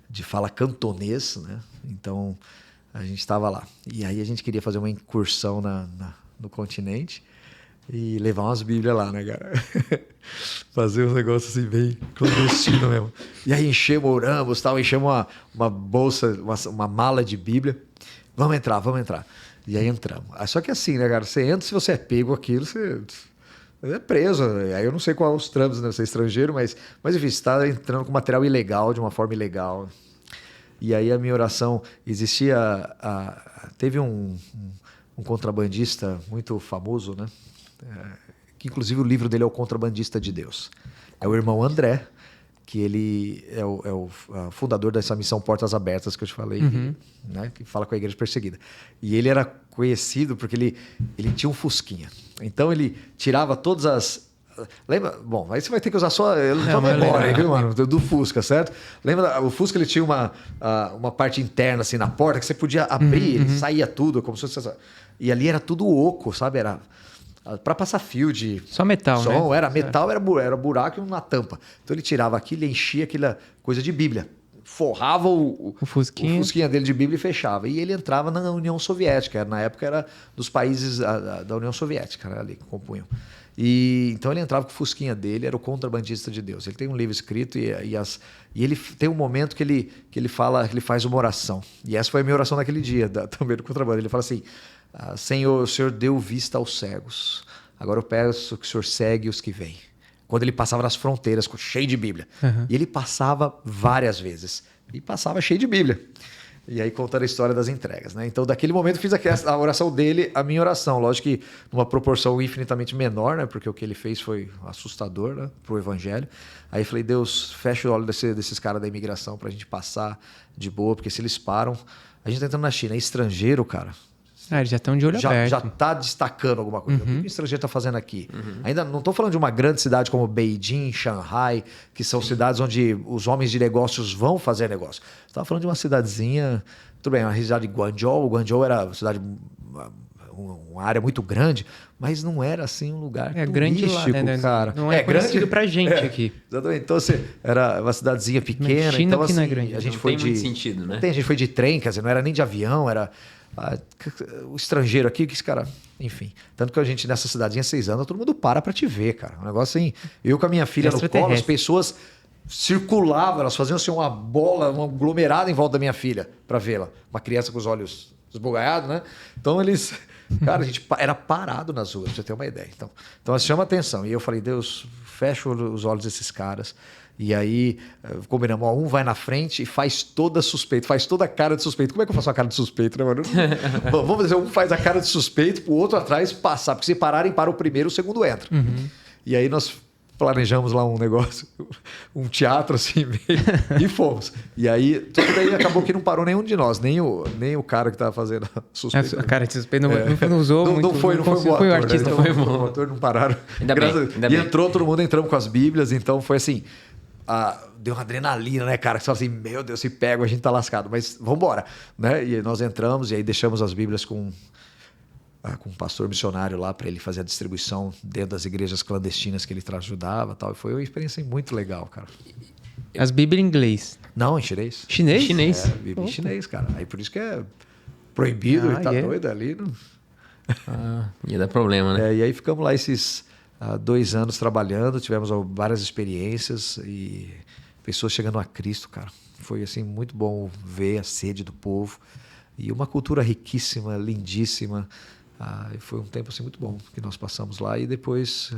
de fala cantonês, né? Então a gente estava lá. E aí a gente queria fazer uma incursão no continente. E levar umas bíblias lá, né, cara? Fazer um negócio assim bem clandestino mesmo. E aí oramos, enchemos uma bolsa, uma mala de bíblia. Vamos entrar. E aí entramos. Só que assim, né, cara? Você entra, se você é pego aquilo, você é preso. Aí eu não sei qual é os trâmites, né? Você é estrangeiro, mas enfim, você está entrando com material ilegal, de uma forma ilegal. E aí a minha oração existia... Teve um contrabandista muito famoso, né? Que inclusive o livro dele é O Contrabandista de Deus. É o irmão André, que ele é o fundador dessa missão Portas Abertas que eu te falei, né, que fala com a igreja perseguida. E ele era conhecido porque ele tinha um fusquinha. Então ele tirava todas as... Lembra? Bom, aí você vai ter que usar só a memória, viu, mano? Do Fusca, certo? Lembra? O Fusca ele tinha uma parte interna assim na porta que você podia abrir, ele saía tudo, como se fosse... E ali era tudo oco, sabe? Era... para passar fio de só metal, som, né? Era metal, era buraco na tampa. Então ele tirava aquilo, ele enchia aquela coisa de Bíblia, forrava o fusquinha dele de Bíblia e fechava. E ele entrava na União Soviética, na época era dos países da União Soviética, né, ali que compunham. E então ele entrava com o fusquinha dele, era o contrabandista de Deus. Ele tem um livro escrito e ele tem um momento que ele fala, que ele faz uma oração. E essa foi a minha oração naquele dia, também do contrabando. Ele fala assim: Senhor, o Senhor deu vista aos cegos. Agora eu peço que o Senhor segue os que vêm. Quando ele passava nas fronteiras, cheio de Bíblia. E ele passava várias vezes. E passava cheio de Bíblia. E aí contando a história das entregas, né? Então, daquele momento, fiz a oração dele, a minha oração. Lógico que numa proporção infinitamente menor, né? Porque o que ele fez foi assustador, né? Pro evangelho. Aí eu falei: Deus, fecha o olho desses caras da imigração pra gente passar de boa. Porque se eles param... A gente tá entrando na China, é estrangeiro, cara. Eles já estão de olho aberto. Já está destacando alguma coisa. O que o estrangeiro está fazendo aqui? Ainda não estou falando de uma grande cidade como Beijing, Shanghai, que são cidades onde os homens de negócios vão fazer negócio. Estava falando de uma cidadezinha, tudo bem, uma cidade de Guangzhou. Guangzhou era uma cidade uma área muito grande, mas não era assim um lugar grande turístico, lá, né? cara. Não é conhecido pra gente aqui. Exatamente. Então, assim, era uma cidadezinha pequena. China então, que assim, não é grande. a gente Não foi tem muito sentido, né? A gente foi de trem, quer dizer, não era nem de avião, era o estrangeiro aqui, que esse cara... Enfim, tanto que a gente nessa cidadezinha, 6 anos, todo mundo para pra te ver, cara. Um negócio assim, eu com a minha filha no colo, as pessoas circulavam, elas faziam assim uma bola, um aglomerado em volta da minha filha pra vê-la. Uma criança com os olhos esbugalhados, né? Então eles... Cara, a gente era parado nas ruas, pra você ter uma ideia. Então chama atenção. E eu falei, Deus, fecha os olhos desses caras. E aí, combinamos, um vai na frente e faz toda suspeito, faz toda a cara de suspeito. Como é que eu faço a cara de suspeito, né, mano? Vamos dizer, um faz a cara de suspeito pro outro atrás passar. Porque se pararem para o primeiro, o segundo entra. E aí nós planejamos lá um negócio, um teatro assim, e fomos. E aí, tudo daí acabou que não parou nenhum de nós, nem o cara que estava fazendo a suspeita. A cara de suspeito não usou muito. Não foi o ator, foi o artista, né? então, foi bom. O ator não pararam. Ainda bem. Entrou todo mundo, entramos com as bíblias, então foi assim... deu uma adrenalina, né, cara? Que você fala assim, meu Deus, se pega, a gente tá lascado. Mas vamos embora, né? E nós entramos e aí deixamos as bíblias com um pastor missionário lá para ele fazer a distribuição dentro das igrejas clandestinas que ele ajudava e tal. E foi uma experiência muito legal, cara. As bíblias em inglês. Não, em chinês. Chinês? Chinês. Bíblia em chinês, cara. Aí por isso que é proibido, ele tá doido ali. Não... ia dar problema, né? E aí ficamos lá esses 2 anos trabalhando, tivemos várias experiências e pessoas chegando a Cristo, cara. Foi assim muito bom ver a sede do povo e uma cultura riquíssima, lindíssima. Foi um tempo assim muito bom que nós passamos lá e depois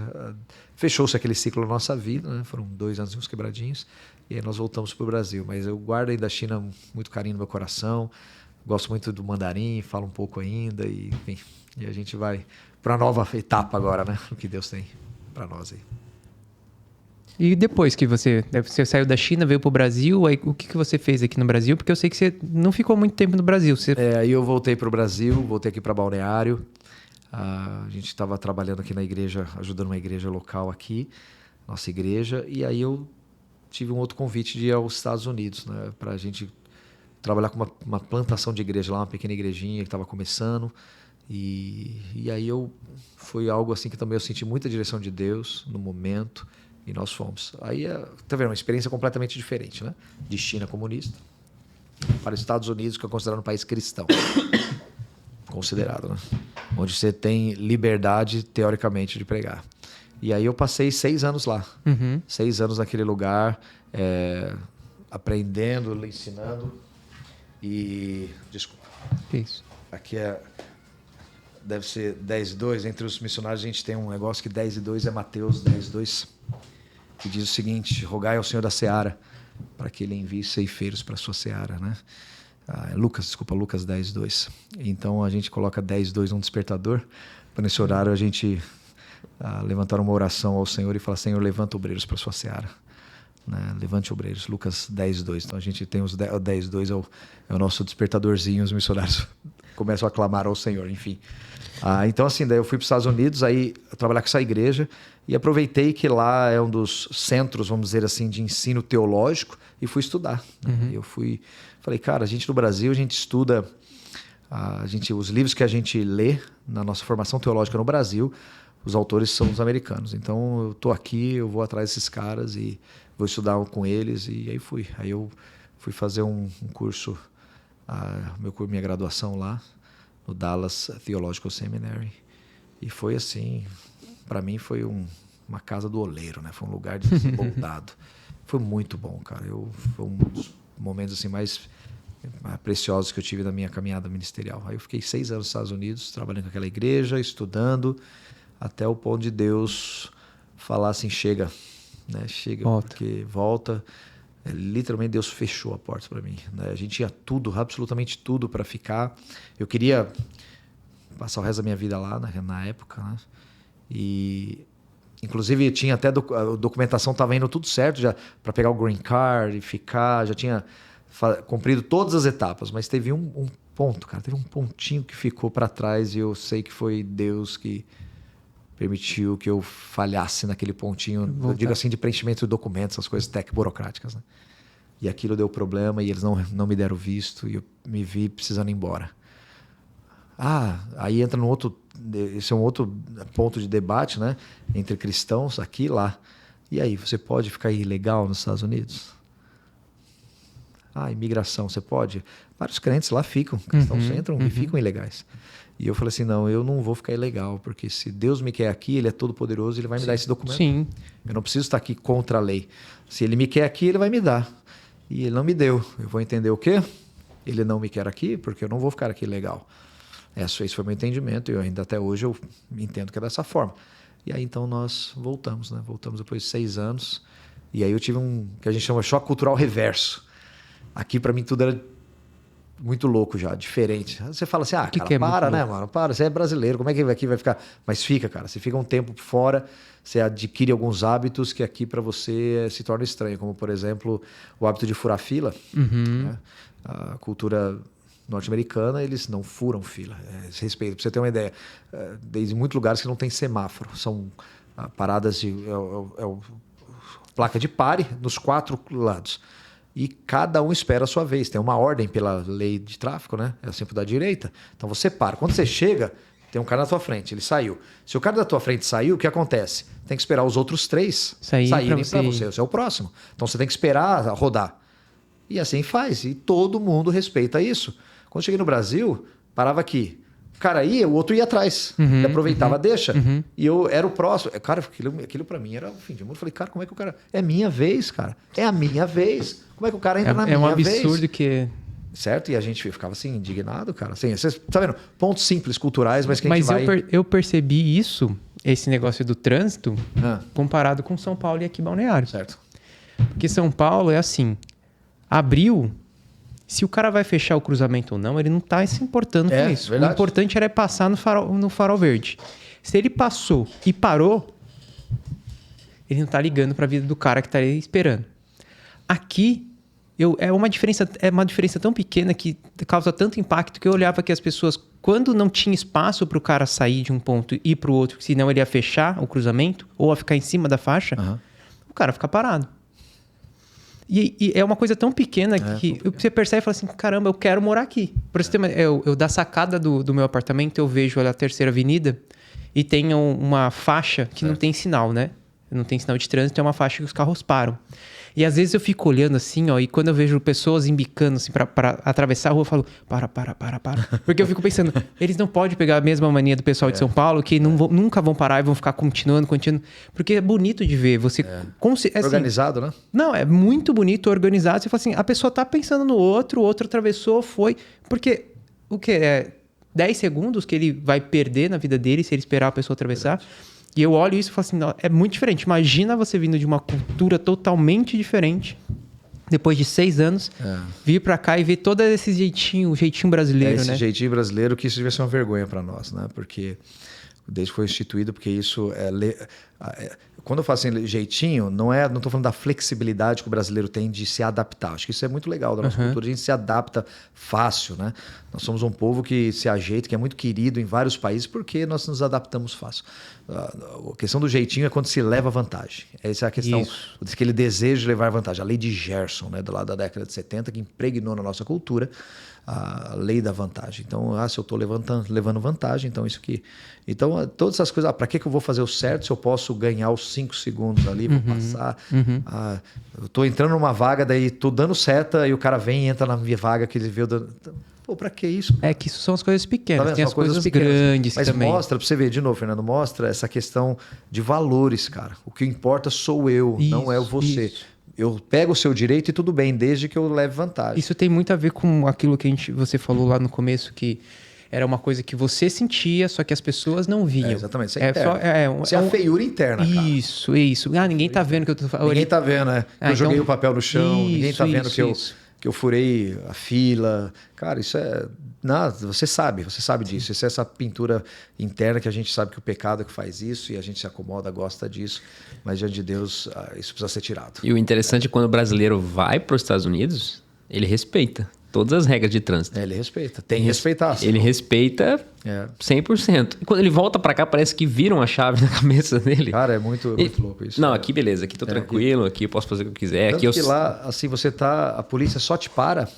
fechou-se aquele ciclo na nossa vida, né? Foram 2 anos e uns quebradinhos e aí nós voltamos para o Brasil. Mas eu guardo aí da China muito carinho no meu coração, gosto muito do mandarim, falo um pouco ainda e enfim, e a gente vai para a nova etapa agora, né? O que Deus tem para nós aí. E depois que você saiu da China, veio para o Brasil, aí o que você fez aqui no Brasil? Porque eu sei que você não ficou muito tempo no Brasil. Aí eu voltei para o Brasil, voltei aqui para Balneário. A gente estava trabalhando aqui na igreja, ajudando uma igreja local aqui, nossa igreja. E aí eu tive um outro convite de ir aos Estados Unidos, né? Para a gente trabalhar com uma plantação de igreja lá, uma pequena igrejinha que estava começando. E aí foi algo assim que também eu senti muita direção de Deus no momento. E nós fomos. Aí, tá vendo? Uma experiência completamente diferente, né? De China comunista para os Estados Unidos, que é considerado um país cristão. Considerado, né? Onde você tem liberdade, teoricamente, de pregar. E aí eu passei 6 anos lá. 6 anos naquele lugar, aprendendo, ensinando. E... Desculpa. Isso. Aqui deve ser 10:2. Entre os missionários a gente tem um negócio que 10:2 é Mateus 10:2. Que diz o seguinte: rogai ao Senhor da Seara para que ele envie ceifeiros para a sua seara, né? Lucas 10:2. Então a gente coloca 10:2 num despertador para nesse horário a gente levantar uma oração ao Senhor e falar: Senhor, levanta obreiros para a sua seara, né? Levante obreiros. Lucas 10:2. Então a gente tem o 10:2 é o nosso despertadorzinho, os missionários começam a clamar ao Senhor, enfim. Então assim, daí eu fui para os Estados Unidos aí trabalhar com essa igreja e aproveitei que lá é um dos centros, vamos dizer assim, de ensino teológico e fui estudar. Eu falei, cara, a gente no Brasil, a gente estuda, os livros que a gente lê na nossa formação teológica no Brasil, os autores são os americanos. Então eu tô aqui, eu vou atrás desses caras e vou estudar com eles e aí fui. Aí eu fui fazer um curso, minha graduação lá no Dallas Theological Seminary e foi assim, para mim foi uma casa do oleiro, né? Foi um lugar de desemboldado. Foi muito bom, cara. Foi um dos momentos assim mais preciosos que eu tive na minha caminhada ministerial. Aí eu fiquei 6 anos nos Estados Unidos, trabalhando com aquela igreja, estudando, até o ponto de Deus falar assim, chega, né? Chega, porque volta. Literalmente Deus fechou a porta para mim, né? A gente tinha tudo, absolutamente tudo para ficar. Eu queria passar o resto da minha vida lá na época, né? E inclusive tinha até a documentação, estava indo tudo certo já para pegar o green card e ficar, já tinha cumprido todas as etapas, mas teve um ponto, cara, teve um pontinho que ficou para trás e eu sei que foi Deus que permitiu que eu falhasse naquele pontinho, eu digo assim, de preenchimento de documentos, essas coisas burocráticas, né? E aquilo deu problema e eles não me deram visto e eu me vi precisando ir embora. Aí entra esse é um outro ponto de debate, né? Entre cristãos aqui e lá. E aí, você pode ficar ilegal nos Estados Unidos? Imigração, você pode? Vários crentes lá ficam, cristãos entram e ficam ilegais. E eu falei assim, não, eu não vou ficar ilegal, porque se Deus me quer aqui, Ele é todo poderoso, Ele vai me dar esse documento. Sim. Eu não preciso estar aqui contra a lei. Se Ele me quer aqui, Ele vai me dar. E Ele não me deu. Eu vou entender o quê? Ele não me quer aqui, porque eu não vou ficar aqui ilegal. Esse foi o meu entendimento, e ainda até hoje eu entendo que é dessa forma. E aí então nós voltamos, né? Voltamos depois de 6 anos. E aí eu tive que a gente chama choque cultural reverso. Aqui para mim tudo era muito louco já, diferente. Você fala assim, cara, para, né, mano? Para, você é brasileiro, como é que aqui vai ficar? Mas fica, cara. Você fica um tempo fora, você adquire alguns hábitos que aqui para você se torna estranho, como por exemplo o hábito de furar fila. Né? A cultura norte-americana, eles não furam fila. Respeito. Pra você ter uma ideia, desde muitos lugares que não tem semáforo. São paradas de placa de pare nos 4 lados. E cada um espera a sua vez. Tem uma ordem pela lei de tráfego, né? É sempre da direita. Então você para. Quando você chega, tem um cara na tua frente, ele saiu. Se o cara da tua frente saiu, o que acontece? Tem que esperar os outros 3 saírem para você. Você é o próximo. Então você tem que esperar rodar. E assim faz. E todo mundo respeita isso. Quando eu cheguei no Brasil, parava aqui. O cara ia, o outro ia atrás. Ele aproveitava, deixa. E eu era o próximo. Cara, aquilo pra mim era o fim de mundo. Eu falei, cara, como é que o cara... É minha vez, cara. É a minha vez. Como é que o cara entra na minha vez? É um absurdo que... Certo? E a gente ficava assim, indignado, cara. Assim, você tá vendo? Pontos simples, culturais, mas que a gente vai... eu percebi isso, esse negócio do trânsito, comparado com São Paulo e aqui Balneário. Certo. Porque São Paulo é assim, abriu... Se o cara vai fechar o cruzamento ou não, ele não está se importando com isso. Verdade. O importante era passar no farol verde. Se ele passou e parou, ele não está ligando para a vida do cara que está ali esperando. Aqui, é uma diferença tão pequena que causa tanto impacto que eu olhava que as pessoas, quando não tinha espaço para o cara sair de um ponto e ir para o outro, senão ele ia fechar o cruzamento ou ia ficar em cima da faixa, o cara fica parado. E é uma coisa tão pequena que você percebe e fala assim, caramba, eu quero morar aqui. Por isso, eu da sacada do meu apartamento, eu vejo a Terceira Avenida e tem uma faixa que não tem sinal, né? Não tem sinal de trânsito, é uma faixa que os carros param. E às vezes eu fico olhando assim, e quando eu vejo pessoas embicando assim, para atravessar a rua, eu falo, para. Porque eu fico pensando, eles não podem pegar a mesma mania do pessoal de São Paulo, que nunca vão parar e vão ficar continuando. Porque é bonito de ver. Você assim, organizado, né? Não, é muito bonito, organizado. Você fala assim, a pessoa tá pensando no outro, o outro atravessou, foi. Porque o que é 10 segundos que ele vai perder na vida dele se ele esperar a pessoa atravessar. Verdade. E eu olho isso e falo assim, não, é muito diferente. Imagina você vindo de uma cultura totalmente diferente, depois de 6 anos, vir pra cá e ver todo esse jeitinho brasileiro, né? Esse jeitinho brasileiro, que isso devia ser uma vergonha para nós, né? Porque desde que foi instituído, porque isso quando eu falo assim, jeitinho, não estou falando da flexibilidade que o brasileiro tem de se adaptar. Acho que isso é muito legal da nossa cultura, a gente se adapta fácil, né? Nós somos um povo que se ajeita, que é muito querido em vários países, porque nós nos adaptamos fácil. A questão do jeitinho é quando se leva vantagem. Essa é a questão, aquele desejo de levar vantagem. A lei de Gerson, né, do lado da década de 70, que impregnou na nossa cultura a lei da vantagem. Então, se eu estou levando vantagem, então isso aqui... Então, todas essas coisas, para que eu vou fazer o certo se eu posso ganhar os 5 segundos ali, vou passar? Eu estou entrando numa vaga, daí estou dando seta e o cara vem e entra na minha vaga que ele viu... Pô, pra que isso? É que isso são as coisas pequenas, tem as coisas grandes mas também. Mas mostra, pra você ver, de novo, Fernando, mostra essa questão de valores, cara. O que importa sou eu, não é você. Isso. Eu pego o seu direito e tudo bem, desde que eu leve vantagem. Isso tem muito a ver com aquilo que você falou lá no começo, que era uma coisa que você sentia, só que as pessoas não viam. Exatamente, isso é interno. Isso é a feiura interna, cara. Isso. Ninguém tá vendo que eu tô falando. Ninguém tá vendo, né? Eu joguei o papel no chão, ninguém tá vendo que eu furei a fila. Cara, isso é... Nada, você sabe disso. Isso é essa pintura interna que a gente sabe que o pecado é que faz isso e a gente se acomoda, gosta disso. Mas diante de Deus, isso precisa ser tirado. E o interessante é quando o brasileiro vai para os Estados Unidos, ele respeita todas as regras de trânsito. Ele respeita, tem que respeitar. Ele respeita 100%. E quando ele volta para cá, parece que viram a chave na cabeça dele. Cara, é muito louco isso. Não, aqui beleza, aqui tô tranquilo, aqui eu posso fazer o que eu quiser. Tanto que lá, assim, a polícia só te para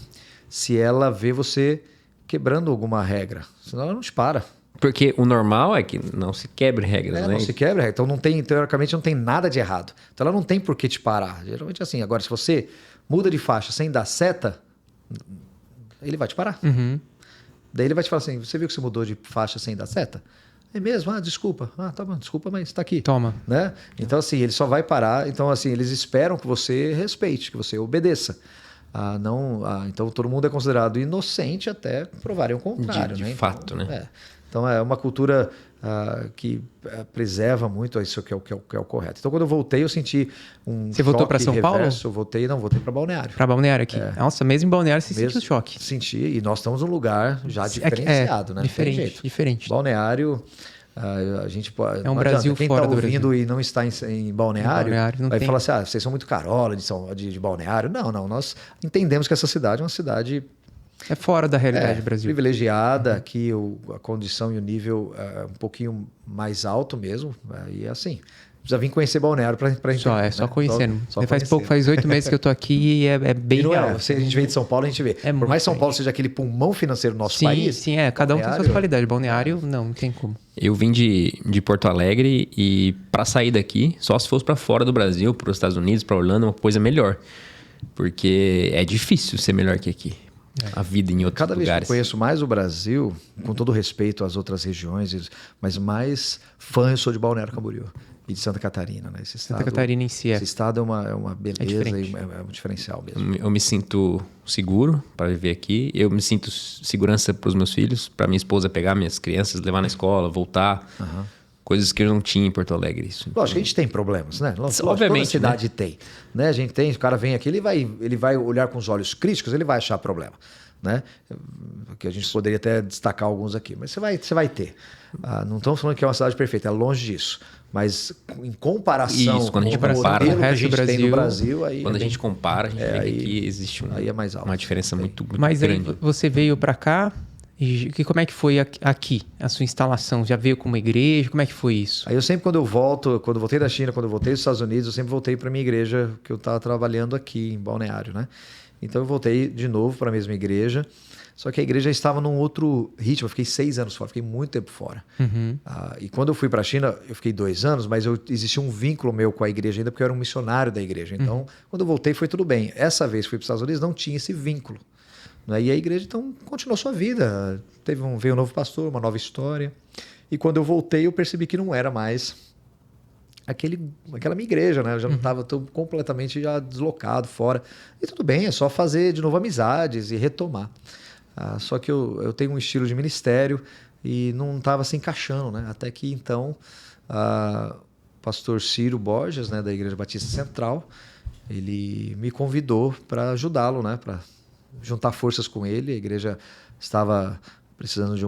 se ela vê você quebrando alguma regra, senão ela não te para. Porque o normal é que não se quebre regras, né? Não se quebra, então não tem, teoricamente não tem nada de errado. Então ela não tem por que te parar. Geralmente é assim. Agora, se você muda de faixa sem dar seta, ele vai te parar. Daí ele vai te falar assim, você viu que você mudou de faixa sem dar seta? É mesmo? Ah, desculpa. Ah, tá bom, desculpa, mas está aqui. Toma. Né? Então, assim, ele só vai parar. Então, assim, eles esperam que você respeite, que você obedeça. Então, todo mundo é considerado inocente até provarem o contrário. De né? fato, então, né? Então, é uma cultura que preserva muito isso que é o correto. Então, quando eu voltei, eu senti um Você voltou para São reverso. Paulo? Eu voltei para Balneário. Para Balneário aqui. Nossa, mesmo em Balneário você sentiu o choque. Senti, e nós estamos num lugar já diferenciado, né? Diferente. Balneário, a gente pode... É um Brasil quem fora tá do Brasil. ouvindo e não está em Balneário, não vai tem. falar assim, vocês são muito carola de Balneário. Não, nós entendemos que essa cidade é uma cidade... É fora da realidade do Brasil. Privilegiada, aqui a condição e o nível é um pouquinho mais alto mesmo. E é assim, precisa vir conhecer Balneário para entender. Só conhecendo. Só Faz 8 meses que eu tô aqui e é bem real. Se a gente vem de São Paulo, a gente vê. Por mais São Paulo seja aquele pulmão financeiro do nosso país. Sim, cada um tem suas qualidades. Balneário, não tem como. Eu vim de Porto Alegre e para sair daqui, só se fosse para fora do Brasil, para os Estados Unidos, para Orlando, uma coisa melhor. Porque é difícil ser melhor que aqui. A vida em outros Cada lugares. vez que eu conheço mais o Brasil, com todo respeito às outras regiões, mas mais fã eu sou de Balneário Camboriú e de Santa Catarina. Né? Santa Catarina em si Esse estado é uma beleza e é um diferencial mesmo. Eu me sinto seguro para viver aqui. Eu me sinto segurança para os meus filhos, para minha esposa pegar minhas crianças, levar na escola, voltar. Coisas que eu não tinha em Porto Alegre. Isso. Lógico, a gente tem problemas, né? Lógico, obviamente, toda cidade tem. Né? A gente tem, o cara vem aqui, ele vai olhar com os olhos críticos, ele vai achar problema. Né? Que a gente poderia até destacar alguns aqui, mas você vai ter. Não estamos falando que é uma cidade perfeita, é longe disso. Mas em comparação quando a gente com o compara modelo o que a resto gente do tem no Brasil, aí quando a gente compara, a gente vê que aqui existe aí é mais alto. uma diferença muito Mas grande. aí você veio para cá e como é que foi aqui a sua instalação? Já veio com uma igreja? Como é que foi isso? Aí eu sempre, quando eu voltei da China, quando eu voltei dos Estados Unidos, eu sempre voltei para minha igreja que eu estava trabalhando aqui em Balneário, né? Então eu voltei de novo para a mesma igreja, só que a igreja estava num outro ritmo. Eu fiquei 6 anos fora, fiquei muito tempo fora. E quando eu fui para a China, eu fiquei 2 anos, mas existia um vínculo meu com a igreja ainda, porque eu era um missionário da igreja. Então, quando eu voltei, foi tudo bem. Essa vez que fui para os Estados Unidos, não tinha esse vínculo. Né? E a igreja, então, continuou sua vida. Veio um novo pastor, uma nova história. E quando eu voltei, eu percebi que não era mais aquela minha igreja, né? Eu já não estava completamente já deslocado, fora. E tudo bem, é só fazer de novo amizades e retomar. Só que eu tenho um estilo de ministério e não estava se encaixando, né? Até que, então, o pastor Ciro Borges, né, da Igreja Batista Central, ele me convidou para ajudá-lo, né? Para juntar forças com ele. A igreja estava precisando de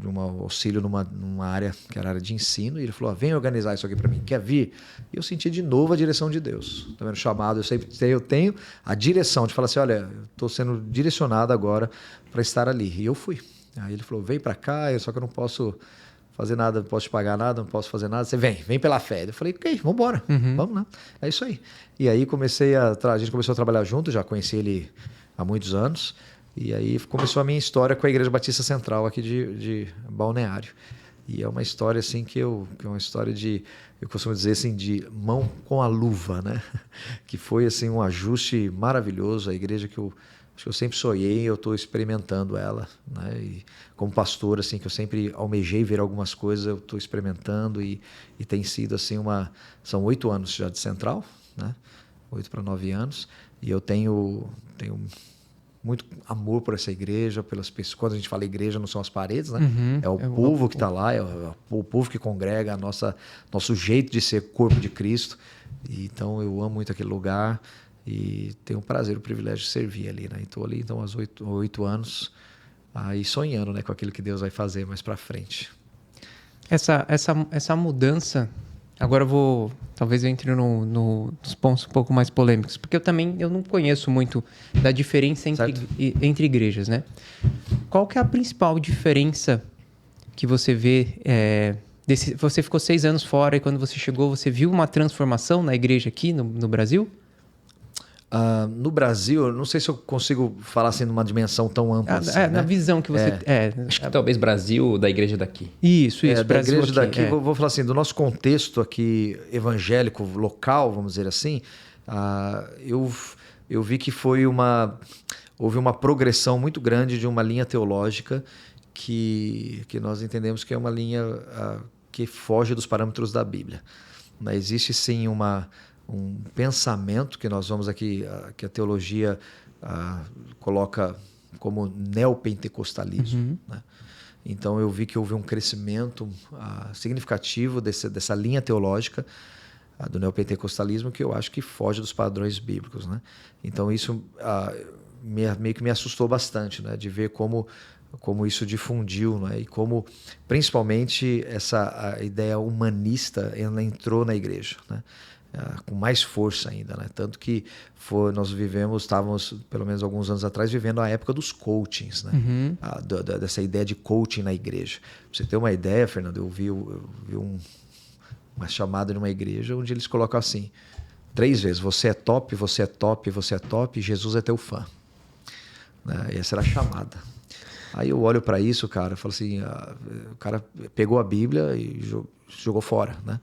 um auxílio numa área que era a área de ensino, e ele falou, vem organizar isso aqui para mim, quer vir? E eu senti de novo a direção de Deus. Tá vendo? Chamado, eu tenho a direção de falar assim, olha, eu estou sendo direcionado agora para estar ali. E eu fui. Aí ele falou, vem para cá, só que eu não posso fazer nada, não posso te pagar nada, não posso fazer nada, você vem pela fé. Eu falei, ok, vamos embora, vamos lá. É isso aí. E aí a gente começou a trabalhar junto, já conheci ele há muitos anos. E aí começou a minha história com a Igreja Batista Central aqui de Balneário. E é uma história assim que é uma história eu costumo dizer assim, de mão com a luva, né? Que foi assim um ajuste maravilhoso. A igreja que eu sempre sonhei, eu estou experimentando ela, né? E como pastor, assim, que eu sempre almejei ver algumas coisas, eu estou experimentando e tem sido assim são 8 anos já de Central, né? 8 para 9 anos. E eu tenho muito amor por essa igreja, pelas pessoas. Quando a gente fala igreja, não são as paredes, né? É o povo que está lá, é o povo que congrega, nosso jeito de ser corpo de Cristo. E, então, eu amo muito aquele lugar e tenho o prazer, o privilégio de servir ali, né? Estou ali, então, há 8 anos, aí sonhando, né, com aquilo que Deus vai fazer mais para frente. Essa mudança... Agora talvez eu entre nos pontos um pouco mais polêmicos, porque eu não conheço muito da diferença entre igrejas, né? Qual que é a principal diferença que você vê? Você ficou 6 anos fora e quando você chegou, você viu uma transformação na igreja aqui no Brasil? No Brasil, não sei se eu consigo falar assim numa dimensão tão ampla assim, Na visão que você... Acho que talvez Brasil da igreja daqui. Isso, da Brasil igreja aqui, daqui, vou falar assim, do nosso contexto aqui evangélico local, vamos dizer assim, eu vi que houve uma progressão muito grande de uma linha teológica que nós entendemos que é uma linha que foge dos parâmetros da Bíblia. Mas existe sim um pensamento que nós vamos aqui, que a teologia coloca como neopentecostalismo, né? Então eu vi que houve um crescimento significativo dessa linha teológica do neopentecostalismo, que eu acho que foge dos padrões bíblicos, né? Então isso meio que me assustou bastante, né? De ver como isso difundiu, né? E como principalmente a ideia humanista ela entrou na igreja, né? Com mais força ainda, né? Tanto que nós estávamos, pelo menos alguns anos atrás, vivendo a época dos coachings, né? Dessa ideia de coaching na igreja. Pra você ter uma ideia, Fernando, eu vi uma chamada numa igreja onde eles colocam assim, 3 vezes, você é top, você é top, você é top, Jesus é teu fã. Né? E essa era a chamada. Aí eu olho para isso, cara, eu falo assim, o cara pegou a Bíblia e jogou fora, né?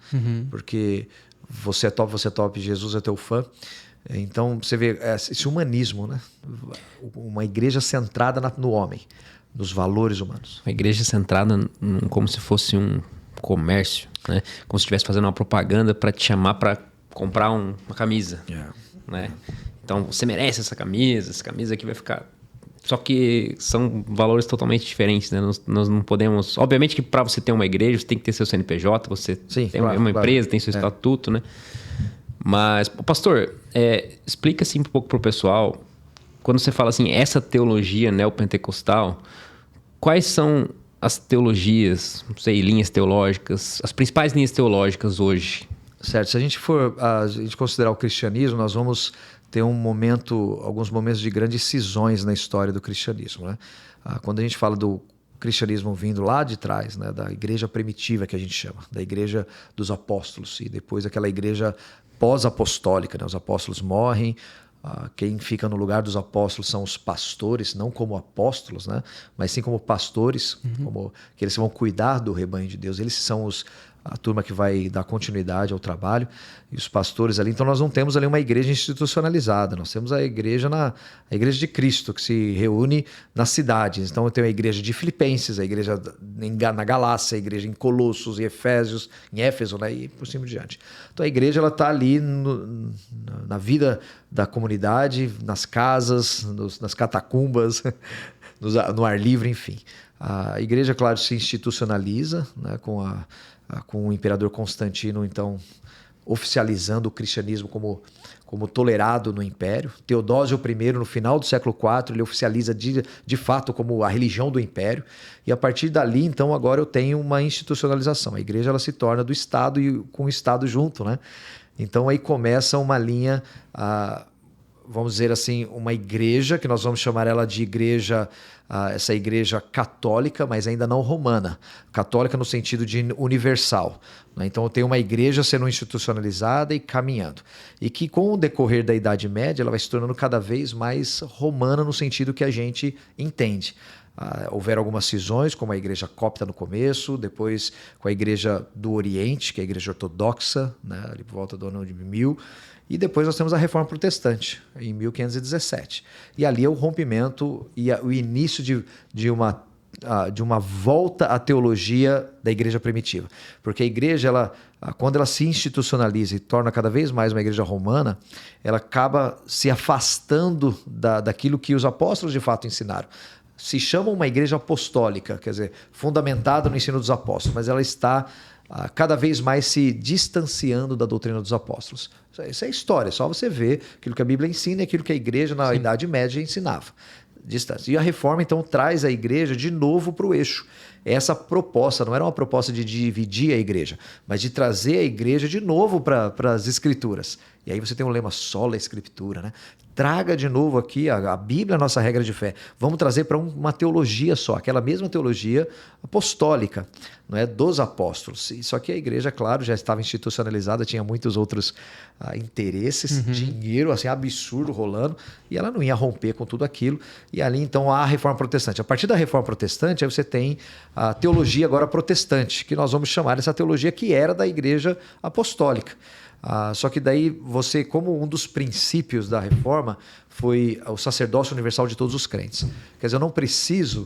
Porque você é top, Jesus é teu fã. Então, você vê esse humanismo, né? Uma igreja centrada no homem, nos valores humanos. Uma igreja centrada como se fosse um comércio, né? Como se estivesse fazendo uma propaganda para te chamar para comprar uma camisa, né? Então, você merece essa camisa aqui vai ficar... Só que são valores totalmente diferentes, né? Nós não podemos... Obviamente que para você ter uma igreja, você tem que ter seu CNPJ, você tem uma empresa, tem seu estatuto, né? Mas, pastor, explica assim um pouco pro pessoal, quando você fala assim, essa teologia neopentecostal, quais são as teologias, não sei, linhas teológicas, as principais linhas teológicas hoje? Certo, se a gente considerar o cristianismo, nós vamos ter alguns momentos de grandes cisões na história do cristianismo, né? Quando a gente fala do cristianismo vindo lá de trás, né, da igreja primitiva que a gente chama, da igreja dos apóstolos, e depois aquela igreja pós-apostólica, né? Os apóstolos morrem, quem fica no lugar dos apóstolos são os pastores, não como apóstolos, né? Mas sim como pastores, que eles vão cuidar do rebanho de Deus, eles são a turma que vai dar continuidade ao trabalho, e os pastores ali. Então nós não temos ali uma igreja institucionalizada, nós temos a igreja de Cristo, que se reúne nas cidades. Então eu tenho a igreja de Filipenses, a igreja na Galácia, a igreja em Colossos e Efésios, em Éfeso, né? E por cima diante. Então a igreja está ali na vida da comunidade, nas casas, nas catacumbas, no ar livre, enfim. A igreja, claro, se institucionaliza, né, com o imperador Constantino, então, oficializando o cristianismo como tolerado no império. Teodósio I, no final do século IV, ele oficializa de fato como a religião do império. E a partir dali, então, agora eu tenho uma institucionalização. A igreja ela se torna do Estado e com o Estado junto, né? Então aí começa uma linha, vamos dizer assim, uma igreja, que nós vamos chamar ela de igreja, essa igreja católica, mas ainda não romana. Católica no sentido de universal, né? Então eu tenho uma igreja sendo institucionalizada e caminhando. E que com o decorrer da Idade Média, ela vai se tornando cada vez mais romana no sentido que a gente entende. Houveram algumas cisões, como a igreja copta no começo, depois com a igreja do Oriente, que é a igreja ortodoxa, né, ali por volta do ano de 1000, e depois nós temos a Reforma Protestante, em 1517. E ali é o rompimento e o início de uma volta à teologia da igreja primitiva. Porque a igreja, quando ela se institucionaliza e torna cada vez mais uma igreja romana, ela acaba se afastando daquilo que os apóstolos de fato ensinaram. Se chama uma igreja apostólica, quer dizer, fundamentada no ensino dos apóstolos, mas ela está cada vez mais se distanciando da doutrina dos apóstolos. Isso é história, só você ver aquilo que a Bíblia ensina e aquilo que a igreja na Idade Média ensinava. Distância. E a reforma, então, traz a igreja de novo para o eixo. essa proposta, não era uma proposta de dividir a igreja, mas de trazer a igreja de novo para as escrituras. E aí você tem um lema, sola escritura, né? Traga de novo aqui a Bíblia, a nossa regra de fé. Vamos trazer para uma teologia só, aquela mesma teologia apostólica, não é, dos apóstolos. Só que a igreja, claro, já estava institucionalizada, tinha muitos outros interesses, dinheiro assim absurdo rolando, e ela não ia romper com tudo aquilo. E ali então a Reforma Protestante. A partir da Reforma Protestante, aí você tem a teologia agora protestante, que nós vamos chamar essa teologia que era da igreja apostólica. Só que daí você, como um dos princípios da reforma, foi o sacerdócio universal de todos os crentes. Quer dizer, eu não preciso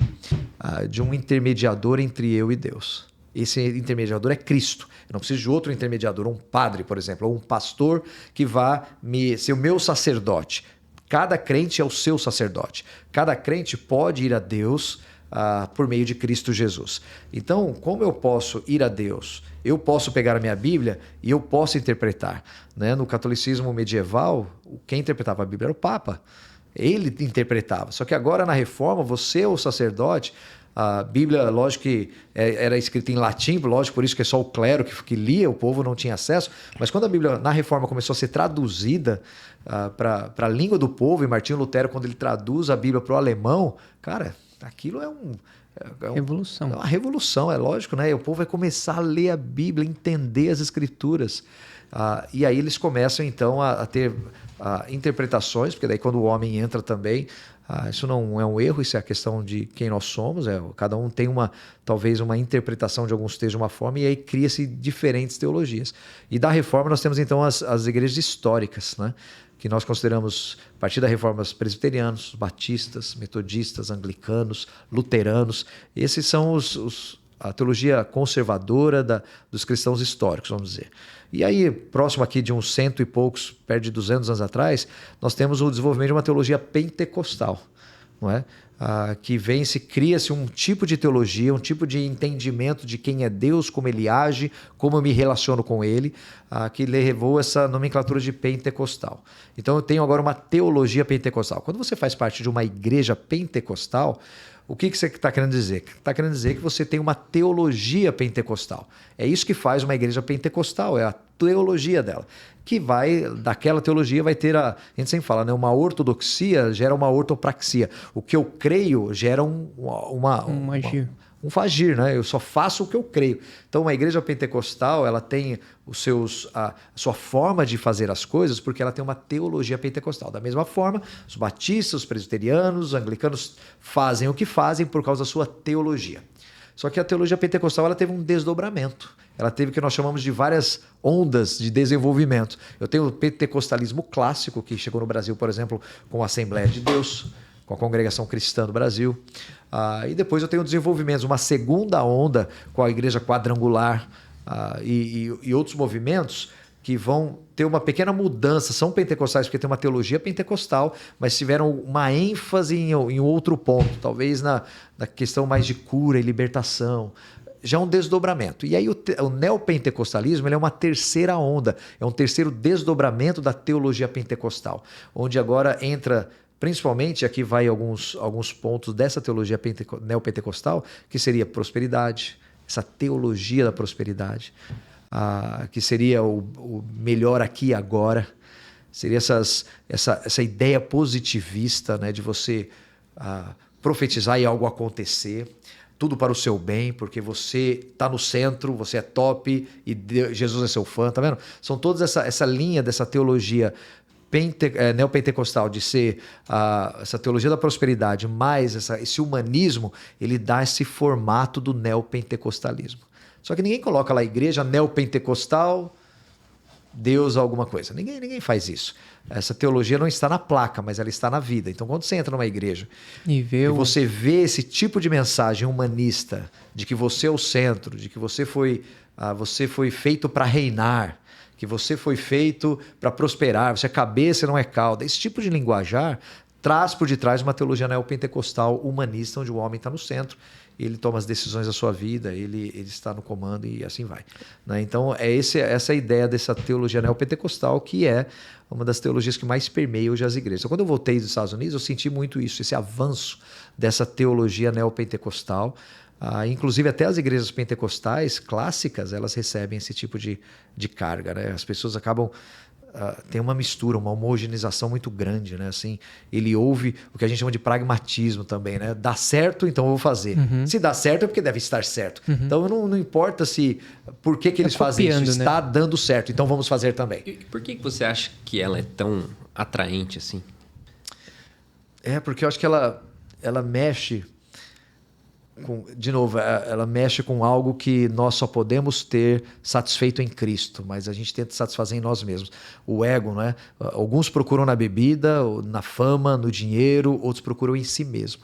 de um intermediador entre eu e Deus. Esse intermediador é Cristo. Eu não preciso de outro intermediador, um padre, por exemplo, ou um pastor que vá ser o meu sacerdote. Cada crente é o seu sacerdote. Cada crente pode ir a Deus por meio de Cristo Jesus. Então, como eu posso ir a Deus? Eu posso pegar a minha Bíblia e eu posso interpretar. Né? No catolicismo medieval, quem interpretava a Bíblia era o Papa. Ele interpretava. Só que agora, na Reforma, você é o sacerdote. A Bíblia, lógico que era escrita em latim, lógico, por isso que é só o clero que lia, o povo não tinha acesso. Mas quando a Bíblia, na Reforma, começou a ser traduzida para a língua do povo, e Martinho Lutero, quando ele traduz a Bíblia para o alemão, cara, aquilo é revolução. É uma revolução, é lógico, né? O povo vai começar a ler a Bíblia, entender as Escrituras. E aí eles começam, então, a ter interpretações, porque daí quando o homem entra também, isso não é um erro, isso é a questão de quem nós somos. Cada um tem talvez uma interpretação de alguns textos de uma forma, e aí cria-se diferentes teologias. E da Reforma nós temos, então, as igrejas históricas, né? Que nós consideramos, a partir da reforma, batistas, batistas, metodistas, anglicanos, luteranos. Esses são a teologia conservadora dos cristãos históricos, vamos dizer. E aí, próximo aqui de uns 100 e poucos, perto de 200 anos atrás, nós temos o desenvolvimento de uma teologia pentecostal, não é? Que cria-se um tipo de teologia, um tipo de entendimento de quem é Deus, como Ele age, como eu me relaciono com Ele, que levou essa nomenclatura de pentecostal. Então eu tenho agora uma teologia pentecostal. Quando você faz parte de uma igreja pentecostal, o que você está querendo dizer? Está querendo dizer que você tem uma teologia pentecostal. É isso que faz uma igreja pentecostal, é a teologia dela. Que daquela teologia vai ter a gente sempre fala, né? Uma ortodoxia gera uma ortopraxia. O que eu creio gera um agir, né? Eu só faço o que eu creio. Então, uma igreja pentecostal, ela tem a sua forma de fazer as coisas, porque ela tem uma teologia pentecostal. Da mesma forma, os batistas, os presbiterianos, os anglicanos fazem o que fazem por causa da sua teologia. Só que a teologia pentecostal ela teve um desdobramento. Ela teve o que nós chamamos de várias ondas de desenvolvimento. Eu tenho o pentecostalismo clássico, que chegou no Brasil, por exemplo, com a Assembleia de Deus, com a Congregação Cristã do Brasil. E depois eu tenho desenvolvimentos, uma segunda onda com a Igreja Quadrangular e outros movimentos que vão ter uma pequena mudança. São pentecostais porque tem uma teologia pentecostal, mas tiveram uma ênfase em outro ponto, talvez na questão mais de cura e libertação. Já é um desdobramento. E aí o neopentecostalismo ele é uma terceira onda, é um terceiro desdobramento da teologia pentecostal, onde agora entra, principalmente, aqui vai alguns pontos dessa teologia neopentecostal, que seria prosperidade, essa teologia da prosperidade, que seria o melhor aqui e agora, seria essa ideia positivista, né, de você profetizar e algo acontecer, tudo para o seu bem, porque você está no centro, você é top e Jesus é seu fã, tá vendo? São todas essa linha dessa teologia neopentecostal de ser essa teologia da prosperidade, mais esse humanismo, ele dá esse formato do neopentecostalismo. Só que ninguém coloca lá igreja neopentecostal, Deus alguma coisa. Ninguém faz isso. Essa teologia não está na placa, mas ela está na vida. Então, quando você entra numa igreja e você vê esse tipo de mensagem humanista, de que você é o centro, de que você foi feito para reinar, que você foi feito para prosperar, você é cabeça e não é cauda, esse tipo de linguajar traz por detrás uma teologia neopentecostal humanista, onde o homem está no centro, ele toma as decisões da sua vida, ele está no comando e assim vai. Né? Então, essa ideia dessa teologia neopentecostal, que é uma das teologias que mais permeia hoje as igrejas. Então, quando eu voltei dos Estados Unidos, eu senti muito isso, esse avanço dessa teologia neopentecostal, Inclusive, até as igrejas pentecostais clássicas, elas recebem esse tipo de carga, né? As pessoas acabam... tem uma mistura, uma homogeneização muito grande, né? Assim, ele ouve o que a gente chama de pragmatismo também, né? Dá certo, então eu vou fazer. Se dá certo é porque deve estar certo. Então não importa por que eles fazem isso. Está dando certo, então vamos fazer também. E por que você acha que ela é tão atraente assim? Porque eu acho que ela mexe de novo, ela mexe com algo que nós só podemos ter satisfeito em Cristo, mas a gente tenta satisfazer em nós mesmos. O ego, né? Alguns procuram na bebida, na fama, no dinheiro, outros procuram em si mesmo.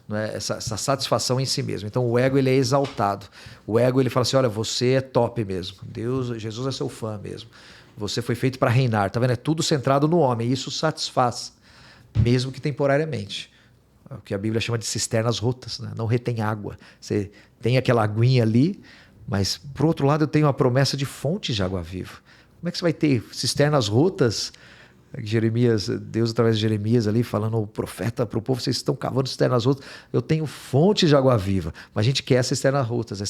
Né? Essa satisfação em si mesmo. Então o ego ele é exaltado. O ego ele fala assim, olha, você é top mesmo. Jesus é seu fã mesmo. Você foi feito para reinar. Tá vendo? É tudo centrado no homem. E isso satisfaz, mesmo que temporariamente. O que a Bíblia chama de cisternas rotas, né? Não retém água. Você tem aquela aguinha ali, mas por outro lado eu tenho a promessa de fontes de água viva. Como é que você vai ter cisternas rotas? Jeremias, Deus através de Jeremias ali falando ao profeta para o povo, vocês estão cavando cisternas rotas, eu tenho fontes de água viva. Mas a gente quer cisternas rotas.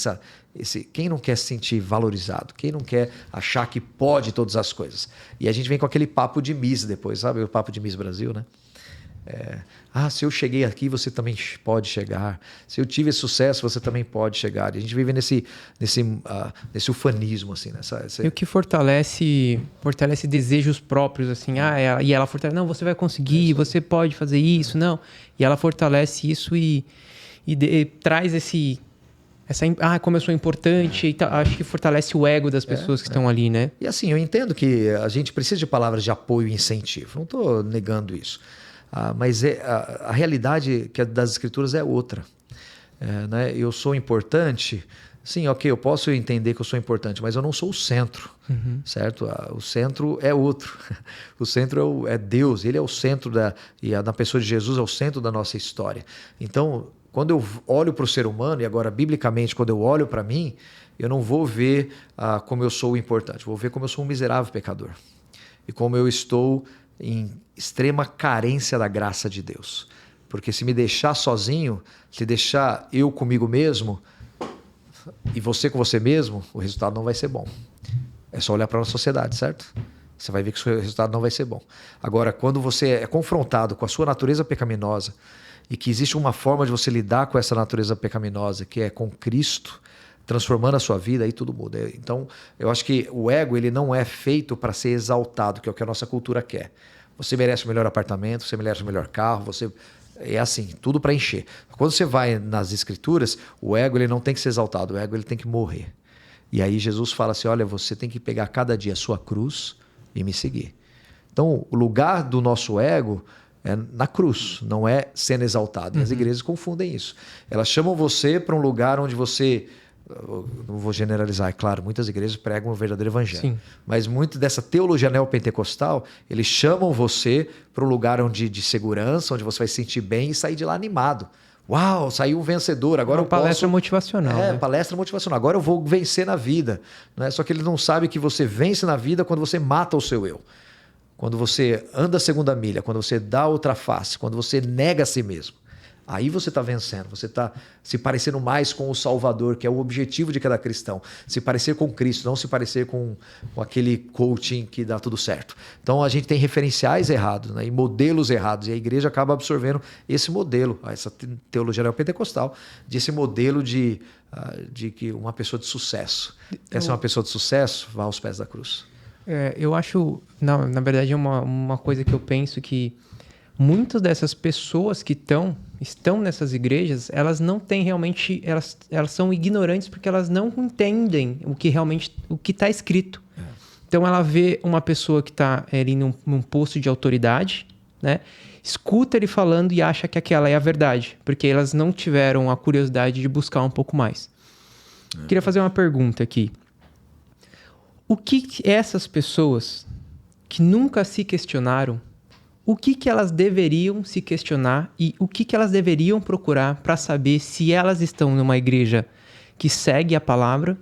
Quem não quer se sentir valorizado? Quem não quer achar que pode todas as coisas? E a gente vem com aquele papo de Miss depois, sabe? O papo de Miss Brasil, né? Se eu cheguei aqui, você também pode chegar. Se eu tive sucesso, você também pode chegar. E a gente vive nesse ufanismo, assim, E o que fortalece desejos próprios, assim. E ela fortalece, não, você vai conseguir, você pode fazer isso, não. E ela fortalece isso e traz como eu sou importante, e acho que fortalece o ego das pessoas que estão ali, né? E assim, eu entendo que a gente precisa de palavras de apoio e incentivo. Não estou negando isso. Mas a realidade das Escrituras é outra. Né? Eu sou importante, sim, ok, eu posso entender que eu sou importante, mas eu não sou o centro, certo? O centro é outro. O centro é Deus, ele é o centro e na pessoa de Jesus é o centro da nossa história. Então, quando eu olho para o ser humano, e agora biblicamente, quando eu olho para mim, eu não vou ver como eu sou importante, vou ver como eu sou um miserável pecador. E como eu estou em extrema carência da graça de Deus. Porque se me deixar sozinho, se deixar eu comigo mesmo e você com você mesmo, o resultado não vai ser bom. É só olhar para a nossa sociedade, certo? Você vai ver que o resultado não vai ser bom. Agora, quando você é confrontado com a sua natureza pecaminosa e que existe uma forma de você lidar com essa natureza pecaminosa, que é com Cristo, transformando a sua vida, aí tudo muda. Então, eu acho que o ego ele não é feito para ser exaltado, que é o que a nossa cultura quer. Você merece o melhor apartamento, você merece o melhor carro, é assim, tudo para encher. Quando você vai nas Escrituras, o ego ele não tem que ser exaltado, o ego ele tem que morrer. E aí Jesus fala assim, olha, você tem que pegar cada dia a sua cruz e me seguir. Então, o lugar do nosso ego é na cruz, não é sendo exaltado. E as igrejas confundem isso. Elas chamam você para um lugar onde você... Não vou generalizar, é claro, muitas igrejas pregam o verdadeiro evangelho. Sim. Mas muito dessa teologia neopentecostal, eles chamam você para um lugar de segurança, onde você vai se sentir bem e sair de lá animado. Uau, saiu um vencedor, agora eu posso... palestra motivacional. Né? Palestra motivacional. Agora eu vou vencer na vida. Né? Só que ele não sabe que você vence na vida quando você mata o seu eu. Quando você anda a segunda milha, quando você dá outra face, quando você nega a si mesmo. Aí você está vencendo, você está se parecendo mais com o Salvador, que é o objetivo de cada cristão. Se parecer com Cristo, não se parecer com aquele coaching que dá tudo certo. Então a gente tem referenciais errados, né, e modelos errados, e a igreja acaba absorvendo esse modelo, essa teologia neopentecostal, desse modelo de que uma pessoa de sucesso. Quer ser uma pessoa de sucesso? Vá aos pés da cruz. Eu acho, na verdade, é uma coisa que eu penso que muitas dessas pessoas que estão nessas igrejas, elas não têm realmente, elas são ignorantes porque elas não entendem o que está escrito. Então ela vê uma pessoa que está ali num posto de autoridade, né? Escuta ele falando e acha que aquela é a verdade, porque elas não tiveram a curiosidade de buscar um pouco mais. Queria fazer uma pergunta aqui. O que essas pessoas que nunca se questionaram, o que elas deveriam se questionar e o que elas deveriam procurar para saber se elas estão numa igreja que segue a palavra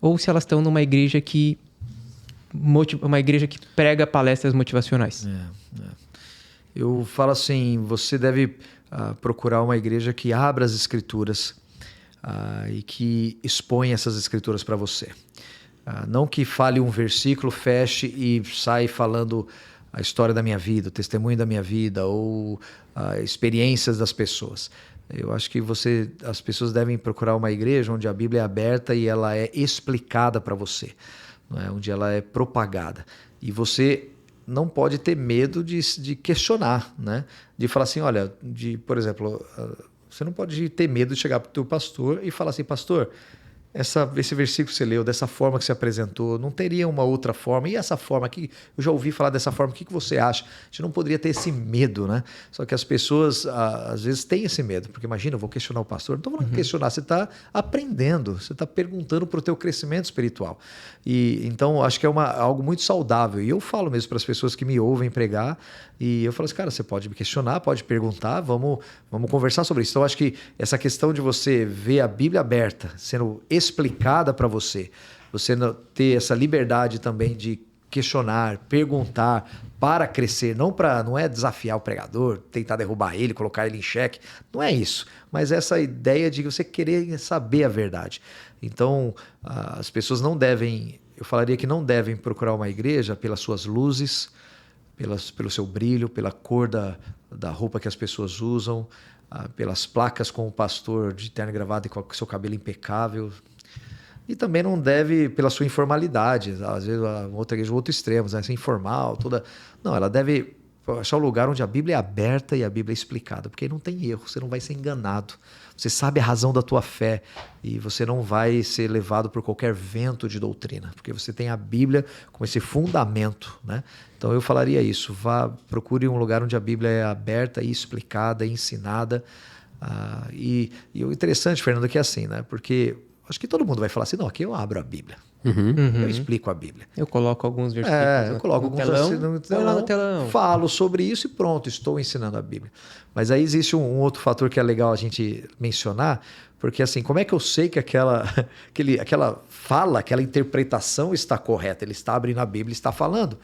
ou se elas estão numa igreja que prega palestras motivacionais? Eu falo assim, você deve procurar uma igreja que abra as Escrituras e que expõe essas escrituras para você. Não que fale um versículo, feche e sai falando a história da minha vida, o testemunho da minha vida ou experiências das pessoas. Eu acho que as pessoas devem procurar uma igreja onde a Bíblia é aberta e ela é explicada para você, não é? Onde ela é propagada. E você não pode ter medo de questionar, né? De falar assim, olha, por exemplo, você não pode ter medo de chegar para o teu pastor e falar assim, pastor, esse versículo que você leu, dessa forma que você apresentou, não teria uma outra forma? E essa forma aqui, eu já ouvi falar dessa forma, o que você acha? A gente não poderia ter esse medo, né? Só que as pessoas, às vezes, têm esse medo, porque imagina, eu vou questionar o pastor. Não estou falando questionar, você está aprendendo, você está perguntando para o teu crescimento espiritual. E então, acho que é algo muito saudável. E eu falo mesmo para as pessoas que me ouvem pregar, e eu falo assim, cara, você pode me questionar, pode perguntar, vamos conversar sobre isso. Então, acho que essa questão de você ver a Bíblia aberta, sendo explicada para você ter essa liberdade também de questionar, perguntar para crescer, não é desafiar o pregador, tentar derrubar ele, colocar ele em xeque, não é isso, mas essa ideia de você querer saber a verdade. Então, as pessoas eu falaria que não devem procurar uma igreja pelas suas luzes, pelo seu brilho, pela cor da roupa que as pessoas usam, pelas placas com o pastor de terno e gravata e com o seu cabelo impecável. E também não deve pela sua informalidade. Às vezes, outra igreja, outro extremo, essa informal, toda... Não, ela deve achar um lugar onde a Bíblia é aberta e a Bíblia é explicada, porque aí não tem erro, você não vai ser enganado. Você sabe a razão da tua fé e você não vai ser levado por qualquer vento de doutrina, porque você tem a Bíblia como esse fundamento, né? Então eu falaria isso, procure um lugar onde a Bíblia é aberta e explicada, e ensinada. E o interessante, Fernando, é que é assim, né? Porque acho que todo mundo vai falar assim, não, aqui eu abro a Bíblia. Eu explico a Bíblia. Eu coloco alguns versículos eu coloco alguns no telão, falo sobre isso e pronto, estou ensinando a Bíblia. Mas aí existe um outro fator que é legal a gente mencionar, porque assim, como é que eu sei que aquela fala, aquela interpretação está correta? Ele está abrindo a Bíblia e está falando.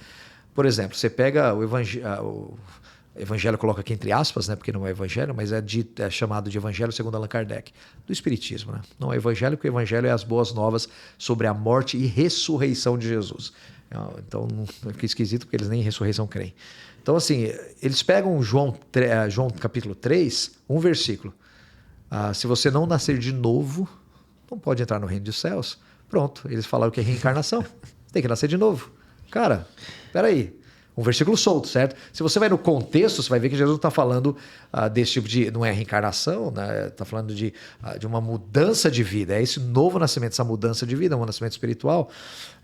Por exemplo, você pega o Evangelho, coloca aqui entre aspas, né, porque não é evangelho, mas é chamado de Evangelho segundo Allan Kardec, do Espiritismo, né? Não é evangelho, porque o Evangelho é as boas novas sobre a morte e ressurreição de Jesus. Então, fica esquisito, porque eles nem em ressurreição creem. Então, assim, eles pegam João capítulo 3, um versículo. Se você não nascer de novo, não pode entrar no reino dos céus. Pronto, eles falaram que é reencarnação. Tem que nascer de novo. Cara, peraí. Um versículo solto, certo? Se você vai no contexto, você vai ver que Jesus está falando desse tipo de... Não é reencarnação, né? Está falando de uma mudança de vida. É esse novo nascimento, essa mudança de vida, um nascimento espiritual.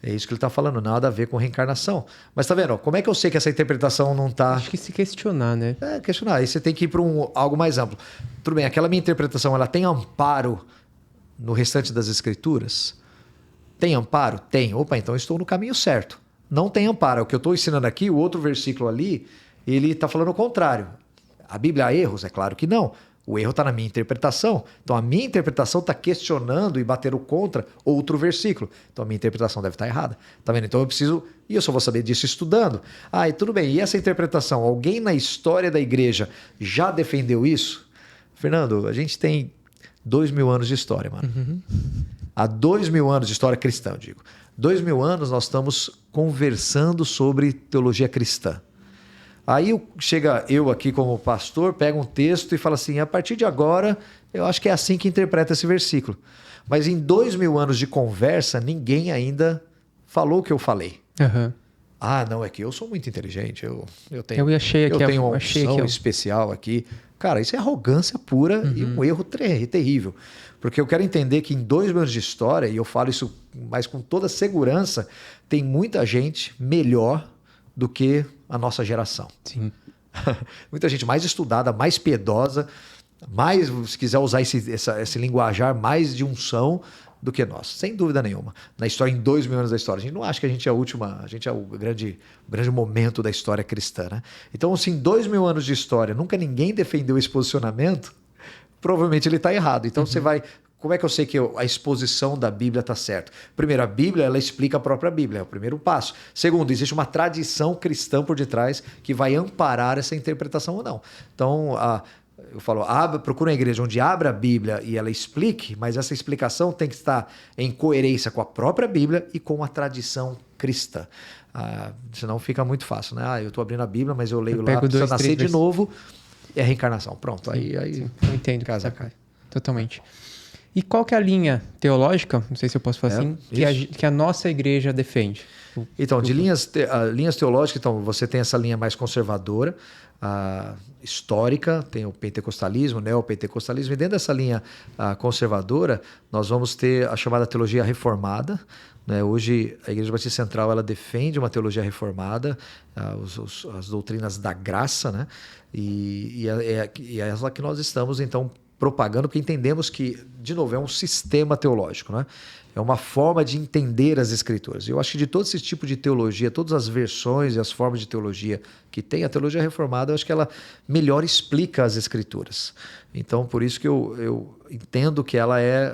É isso que ele está falando, nada a ver com reencarnação. Mas tá vendo? Como é que eu sei que essa interpretação não está... Acho que se questionar, né? Questionar. Aí você tem que ir para algo mais amplo. Tudo bem, aquela minha interpretação, ela tem amparo no restante das escrituras? Tem amparo? Tem. Opa, então eu estou no caminho certo. Não tem amparo. O que eu estou ensinando aqui, o outro versículo ali, ele está falando o contrário. A Bíblia há erros? É claro que não. O erro está na minha interpretação. Então a minha interpretação está questionando e batendo contra outro versículo. Então a minha interpretação deve estar errada. Tá vendo? Então eu preciso... E eu só vou saber disso estudando. E tudo bem. E essa interpretação? Alguém na história da igreja já defendeu isso? Fernando, a gente tem 2000 anos de história, mano. Há 2000 anos de história cristã, eu digo. 2000 anos nós estamos conversando sobre teologia cristã. Aí chega eu aqui como pastor, pega um texto e fala assim, a partir de agora, eu acho que é assim que interpreta esse versículo. Mas em 2000 anos de conversa, ninguém ainda falou o que eu falei. Não, é que eu sou muito inteligente, eu tenho uma opção especial aqui. Cara, isso é arrogância pura e um erro terrível. Porque eu quero entender que em 2000 anos de história, e eu falo isso mas com toda segurança, tem muita gente melhor do que a nossa geração. Sim. Muita gente mais estudada, mais piedosa, mais, se quiser usar esse linguajar, mais de unção do que nós, sem dúvida nenhuma. Na história, em 2000 anos da história, a gente não acha que a gente é a última, a gente é o grande momento da história cristã, né? Então, se em 2000 anos de história nunca ninguém defendeu esse posicionamento, provavelmente ele está errado. Então você vai... Como é que eu sei que a exposição da Bíblia está certa? Primeiro, a Bíblia, ela explica a própria Bíblia, é o primeiro passo. Segundo, existe uma tradição cristã por detrás que vai amparar essa interpretação ou não. Então, eu falo, procura uma igreja onde abra a Bíblia e ela explique, mas essa explicação tem que estar em coerência com a própria Bíblia e com a tradição cristã. Senão fica muito fácil, né? Eu estou abrindo a Bíblia, mas eu leio lá, precisa nascer de novo, é a reencarnação. Pronto, sim, aí sim. Eu entendo. casa cai. Totalmente. E qual que é a linha teológica, não sei se eu posso falar assim, que a nossa igreja defende? Então, de linhas teológicas, então, você tem essa linha mais conservadora, histórica, tem o pentecostalismo, o neopentecostalismo, e dentro dessa linha conservadora, nós vamos ter a chamada teologia reformada, né? Hoje, a Igreja Batista Central ela defende uma teologia reformada, as doutrinas da graça, né? E é essa que nós estamos, então, propagando, porque entendemos que, de novo, é um sistema teológico, né? É uma forma de entender as Escrituras. Eu acho que de todo esse tipo de teologia, todas as versões e as formas de teologia que tem, a teologia reformada, eu acho que ela melhor explica as Escrituras. Então, por isso que eu entendo que ela é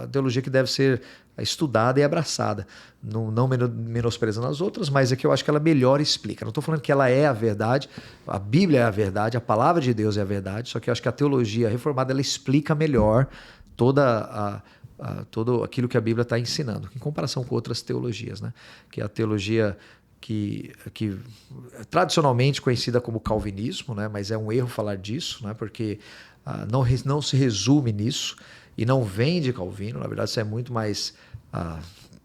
a teologia que deve ser estudada e abraçada. Não menosprezando as outras, mas é que eu acho que ela melhor explica. Não estou falando que ela é a verdade, a Bíblia é a verdade, a palavra de Deus é a verdade, só que eu acho que a teologia reformada ela explica melhor todo aquilo que a Bíblia está ensinando, em comparação com outras teologias, né? Que é a teologia que é tradicionalmente conhecida como calvinismo, né? Mas é um erro falar disso, né? Porque não se resume nisso e não vem de Calvino, na verdade isso é muito mais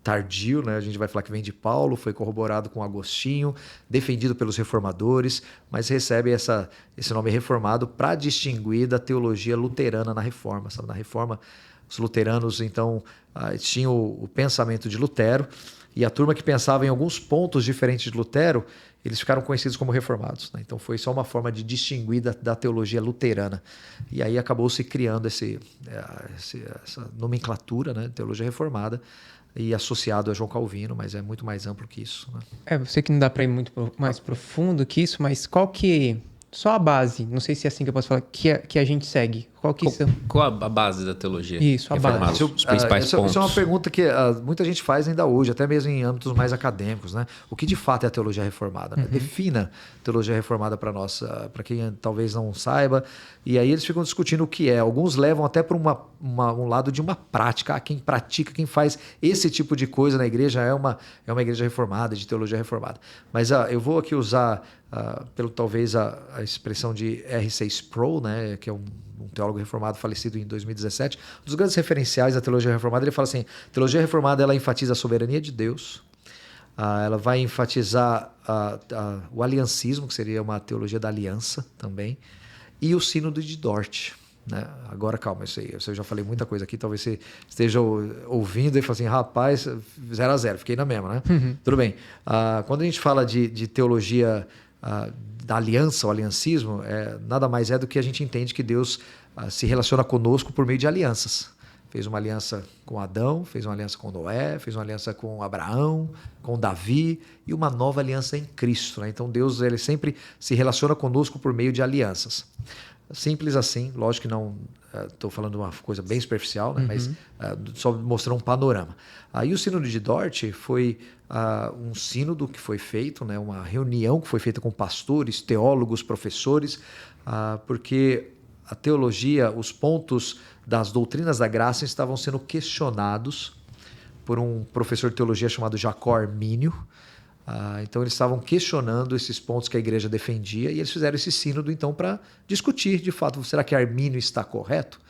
tardio, né? A gente vai falar que vem de Paulo, foi corroborado com Agostinho, defendido pelos reformadores, mas recebe esse nome reformado para distinguir da teologia luterana na Reforma, sabe? Na Reforma, os luteranos, então, tinham o pensamento de Lutero, e a turma que pensava em alguns pontos diferentes de Lutero, eles ficaram conhecidos como reformados, né? Então foi só uma forma de distinguir da teologia luterana. E aí acabou se criando essa nomenclatura, né? Teologia reformada, e associado a João Calvino, mas é muito mais amplo que isso, né? Eu sei que não dá para ir muito mais profundo que isso, mas qual que... Só a base, não sei se é assim que eu posso falar, que a gente segue. Qual a base da teologia? Isso, a base. Os principais pontos. Isso é uma pergunta que muita gente faz ainda hoje, até mesmo em âmbitos mais acadêmicos, né? O que de fato é a teologia reformada? Né? Defina a teologia reformada para nós, para quem talvez não saiba. E aí eles ficam discutindo o que é. Alguns levam até para um lado de uma prática. Quem pratica, quem faz esse tipo de coisa na igreja é uma igreja reformada, de teologia reformada. Mas eu vou aqui usar, talvez, a expressão de R.C. Sproul, né? Que é um teólogo reformado falecido em 2017. Um dos grandes referenciais da teologia reformada, ele fala assim, a teologia reformada ela enfatiza a soberania de Deus, ela vai enfatizar o aliancismo, que seria uma teologia da aliança também, e o sínodo de Dort. Né? Agora, calma, eu já falei muita coisa aqui, talvez você esteja ouvindo e fale assim, rapaz, 0-0, fiquei na mesma, né? Tudo bem. Quando a gente fala de teologia da aliança, o aliancismo, nada mais é do que a gente entende que Deus se relaciona conosco por meio de alianças. Fez uma aliança com Adão, fez uma aliança com Noé, fez uma aliança com Abraão, com Davi e uma nova aliança em Cristo. Né? Então Deus ele sempre se relaciona conosco por meio de alianças. Simples assim, lógico que não estou falando uma coisa bem superficial, né? Mas só mostrando um panorama. E o sínodo de Dort foi um sínodo que foi feito, né? Uma reunião que foi feita com pastores, teólogos, professores, porque a teologia, os pontos das doutrinas da graça estavam sendo questionados por um professor de teologia chamado Jacó Armínio. Então eles estavam questionando esses pontos que a igreja defendia e eles fizeram esse sínodo então para discutir de fato, será que Armínio está correto?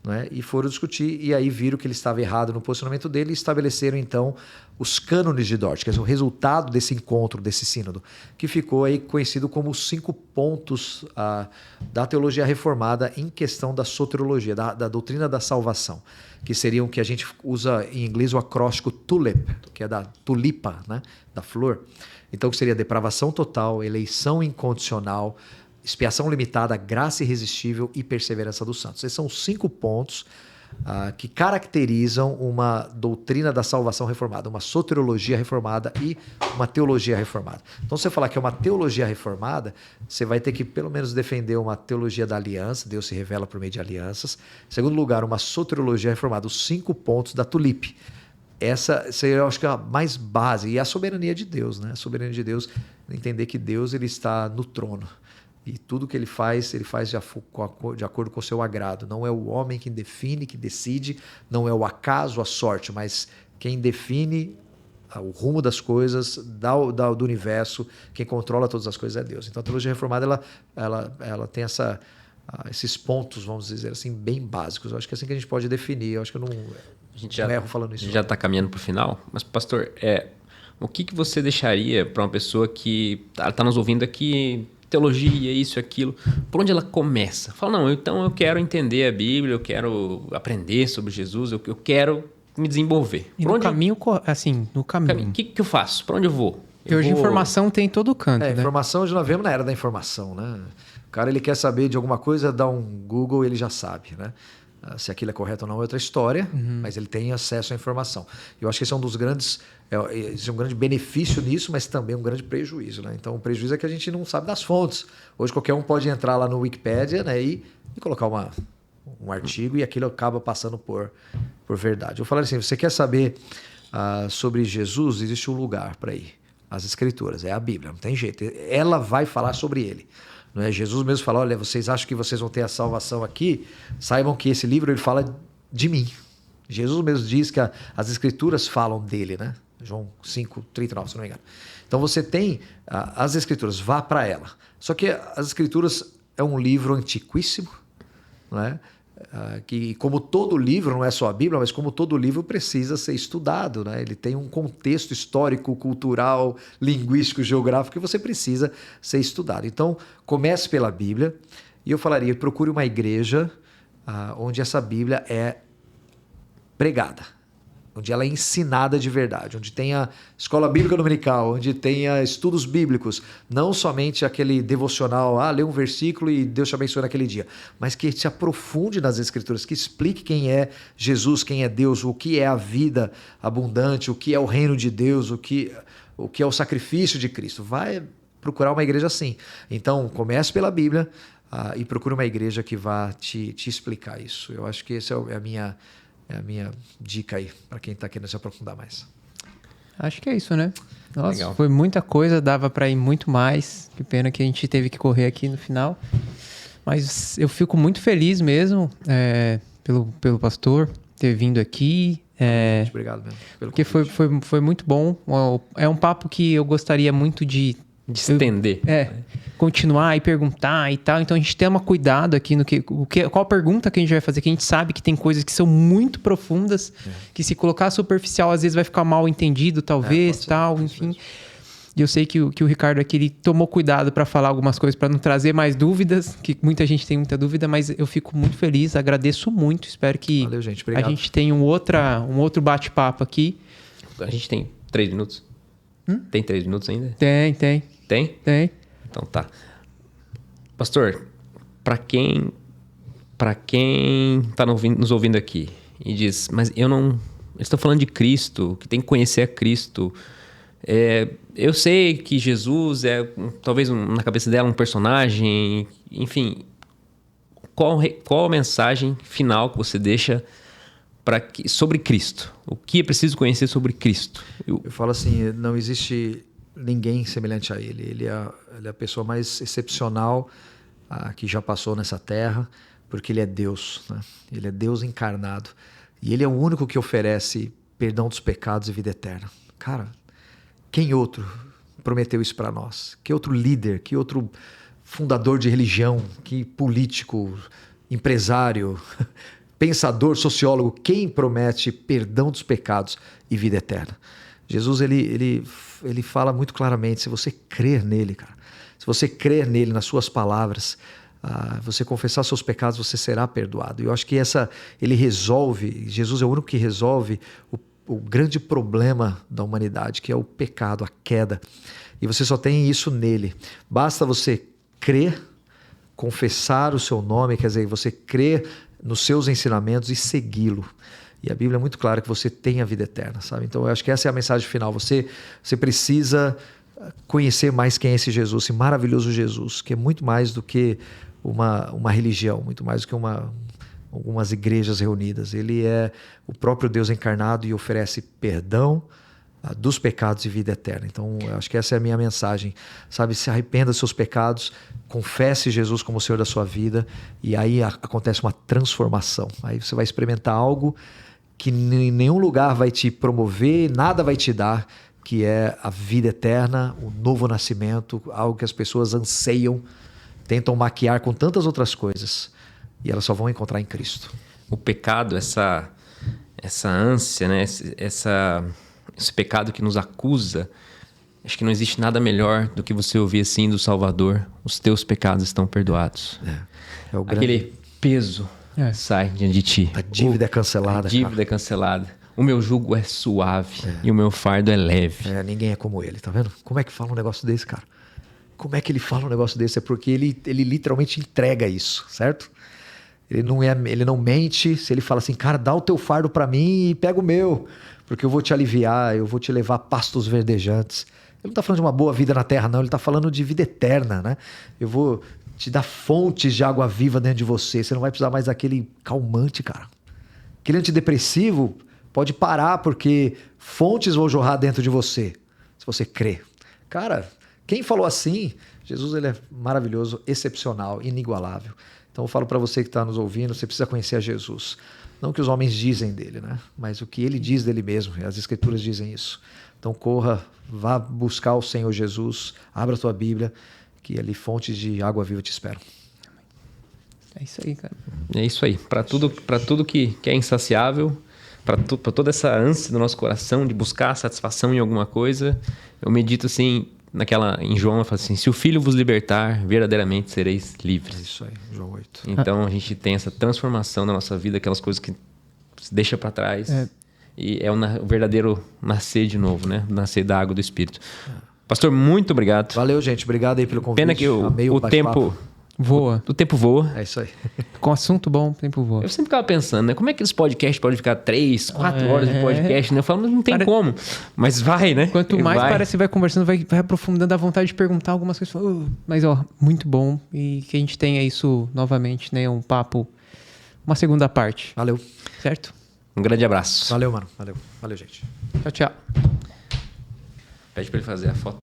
Né? E foram discutir e aí viram que ele estava errado no posicionamento dele e estabeleceram então os cânones de Dort, que é o resultado desse encontro, desse sínodo, que ficou aí conhecido como os 5 pontos da teologia reformada em questão da soteriologia, da doutrina da salvação, que seriam que a gente usa em inglês o acróstico TULIP, que é da tulipa, né? Da flor. Então que seria depravação total, eleição incondicional, expiação limitada, graça irresistível e perseverança dos santos. Esses são os 5 pontos que caracterizam uma doutrina da salvação reformada, uma soteriologia reformada e uma teologia reformada. Então, se você falar que é uma teologia reformada, você vai ter que pelo menos defender uma teologia da aliança, Deus se revela por meio de alianças. Em segundo lugar, uma soteriologia reformada, os 5 pontos da tulipe. Essa seria, eu acho que a mais base, e a soberania de Deus, né? A soberania de Deus, entender que Deus ele está no trono. E tudo que ele faz de acordo com o seu agrado. Não é o homem quem define, que decide, não é o acaso, a sorte, mas quem define o rumo das coisas, do universo, quem controla todas as coisas é Deus. Então a teologia reformada ela tem esses pontos, vamos dizer assim, bem básicos. Eu acho que é assim que a gente pode definir. Eu acho que eu não erro falando isso. A gente já está caminhando para o final, mas pastor, o que você deixaria para uma pessoa que está nos ouvindo aqui, teologia, isso, aquilo, por onde ela começa? Fala, não, então eu quero entender a Bíblia, eu quero aprender sobre Jesus, eu quero me desenvolver. E no caminho, assim, no caminho. O que eu faço? Para onde eu vou? Hoje informação tem em todo canto, né? Informação, já vemos na era da informação, né? O cara, ele quer saber de alguma coisa, dá um Google, ele já sabe, né? Se aquilo é correto ou não é outra história, mas ele tem acesso à informação. Eu acho que esse é um dos grandes... Existe um grande benefício nisso, mas também um grande prejuízo, né? Então, o prejuízo é que a gente não sabe das fontes. Hoje, qualquer um pode entrar lá no Wikipedia, né, e colocar um artigo e aquilo acaba passando por verdade. Eu falei assim, você quer saber sobre Jesus? Existe um lugar para ir. As Escrituras, é a Bíblia, não tem jeito. Ela vai falar sobre ele. Não é? Jesus mesmo fala, olha, vocês acham que vocês vão ter a salvação aqui? Saibam que esse livro ele fala de mim. Jesus mesmo diz que as Escrituras falam dele, né? João 5:39, se não me engano. Então você tem as Escrituras, vá para ela. Só que as Escrituras é um livro antiquíssimo, não é? Que como todo livro, não é só a Bíblia, mas como todo livro precisa ser estudado, né? Ele tem um contexto histórico, cultural, linguístico, geográfico que você precisa ser estudado. Então, comece pela Bíblia e eu falaria, procure uma igreja onde essa Bíblia é pregada, onde ela é ensinada de verdade, onde tenha escola bíblica dominical, onde tenha estudos bíblicos, não somente aquele devocional, lê um versículo e Deus te abençoe naquele dia, mas que se aprofunde nas Escrituras, que explique quem é Jesus, quem é Deus, o que é a vida abundante, o que é o reino de Deus, o que é o sacrifício de Cristo. Vai procurar uma igreja assim. Então, comece pela Bíblia e procure uma igreja que vá te explicar isso. Eu acho que essa é a minha dica aí, para quem está querendo se aprofundar mais. Acho que é isso, né? Nossa, legal. Foi muita coisa, dava para ir muito mais. Que pena que a gente teve que correr aqui no final. Mas eu fico muito feliz mesmo pelo pastor ter vindo aqui. Obrigado mesmo. Porque foi muito bom. É um papo que eu gostaria muito de estender. Continuar e perguntar e tal. Então a gente toma cuidado aqui no qual pergunta que a gente vai fazer, que a gente sabe que tem coisas que são muito profundas, que se colocar superficial às vezes vai ficar mal entendido, talvez, tal, enfim. E eu sei que o Ricardo aqui, ele tomou cuidado para falar algumas coisas, para não trazer mais dúvidas, que muita gente tem muita dúvida, mas eu fico muito feliz, agradeço muito, espero que Valeu, gente. Obrigado. A gente tenha um outro bate-papo aqui. A gente tem 3 minutos? Tem 3 minutos ainda? Tem. Tem? Tem. Então tá. Pastor, para quem tá nos ouvindo aqui e diz, mas eu estou falando de Cristo, que tem que conhecer a Cristo. Eu sei que Jesus é, talvez na cabeça dela, um personagem, enfim. Qual a mensagem final que você deixa sobre Cristo? O que é preciso conhecer sobre Cristo? Eu falo assim, não existe ninguém semelhante a ele. Ele é a pessoa mais excepcional que já passou nessa terra, porque ele é Deus, né? Ele é Deus encarnado. E ele é o único que oferece perdão dos pecados e vida eterna. Cara, quem outro prometeu isso para nós? Que outro líder, que outro fundador de religião, que político, empresário, pensador, sociólogo, quem promete perdão dos pecados e vida eterna? Jesus, ele fala muito claramente, se você crer nele, cara, se você crer nele, nas suas palavras, você confessar seus pecados, você será perdoado. E eu acho que ele resolve, Jesus é o único que resolve o grande problema da humanidade, que é o pecado, a queda. E você só tem isso nele. Basta você crer, confessar o seu nome, quer dizer, você crer nos seus ensinamentos e segui-lo. E a Bíblia é muito clara que você tem a vida eterna, sabe? Então eu acho que essa é a mensagem final. Você precisa conhecer mais quem é esse Jesus, esse maravilhoso Jesus, que é muito mais do que uma religião, muito mais do que algumas igrejas reunidas. Ele é o próprio Deus encarnado e oferece perdão, dos pecados e vida eterna. Então, eu acho que essa é a minha mensagem, sabe? Se arrependa dos seus pecados, confesse Jesus como o Senhor da sua vida, e aí acontece uma transformação. Aí você vai experimentar algo que em nenhum lugar vai te promover, nada vai te dar, que é a vida eterna, o novo nascimento, algo que as pessoas anseiam, tentam maquiar com tantas outras coisas, e elas só vão encontrar em Cristo. O pecado, essa ânsia, né? Esse pecado que nos acusa, acho que não existe nada melhor do que você ouvir assim do Salvador: os teus pecados estão perdoados. É o Aquele peso sai diante de ti. A dívida é cancelada. A dívida é cancelada. O meu jugo é suave e o meu fardo é leve. Ninguém é como ele, tá vendo? Como é que fala um negócio desse, cara? Como é que ele fala um negócio desse? É porque ele literalmente entrega isso, certo? Ele não mente se ele fala assim: cara, dá o teu fardo pra mim e pega o meu, porque eu vou te aliviar, eu vou te levar a pastos verdejantes. Ele não tá falando de uma boa vida na terra, não. Ele tá falando de vida eterna, né? Eu vou te dar fontes de água viva dentro de você. Você não vai precisar mais daquele calmante, cara. Aquele antidepressivo pode parar, porque fontes vão jorrar dentro de você, se você crê. Cara, quem falou assim? Jesus, ele é maravilhoso, excepcional, inigualável. Então eu falo para você que está nos ouvindo, você precisa conhecer a Jesus. Não o que os homens dizem dele, né? Mas o que ele diz dele mesmo. As Escrituras dizem isso. Então corra, vá buscar o Senhor Jesus, abra a tua Bíblia, que ali fontes de água viva te esperam. É isso aí, cara. É isso aí. Para tudo que é insaciável, para toda essa ânsia do nosso coração de buscar satisfação em alguma coisa, eu medito assim, em João, eu falo assim: se o Filho vos libertar, verdadeiramente sereis livres. É isso aí, João 8. Então a gente tem essa transformação na nossa vida, aquelas coisas que se deixa para trás. E é o verdadeiro nascer de novo, né? Nascer da água do Espírito. Pastor, muito obrigado. Valeu, gente. Obrigado aí pelo convite. Pena que o tempo voa. O tempo voa. É isso aí. Com assunto bom, o tempo voa. Eu sempre ficava pensando, né? Como é que esse podcast pode ficar 3, 4 horas de podcast, né? Eu falo, mas não tem como. Mas vai, né? Quanto mais parece que vai conversando, vai aprofundando a vontade de perguntar algumas coisas. Mas, muito bom. E que a gente tenha isso novamente, né? Um papo, uma segunda parte. Valeu. Certo? Um grande abraço. Valeu, mano. Valeu. Valeu, gente. Tchau, tchau. Pede pra ele fazer a foto.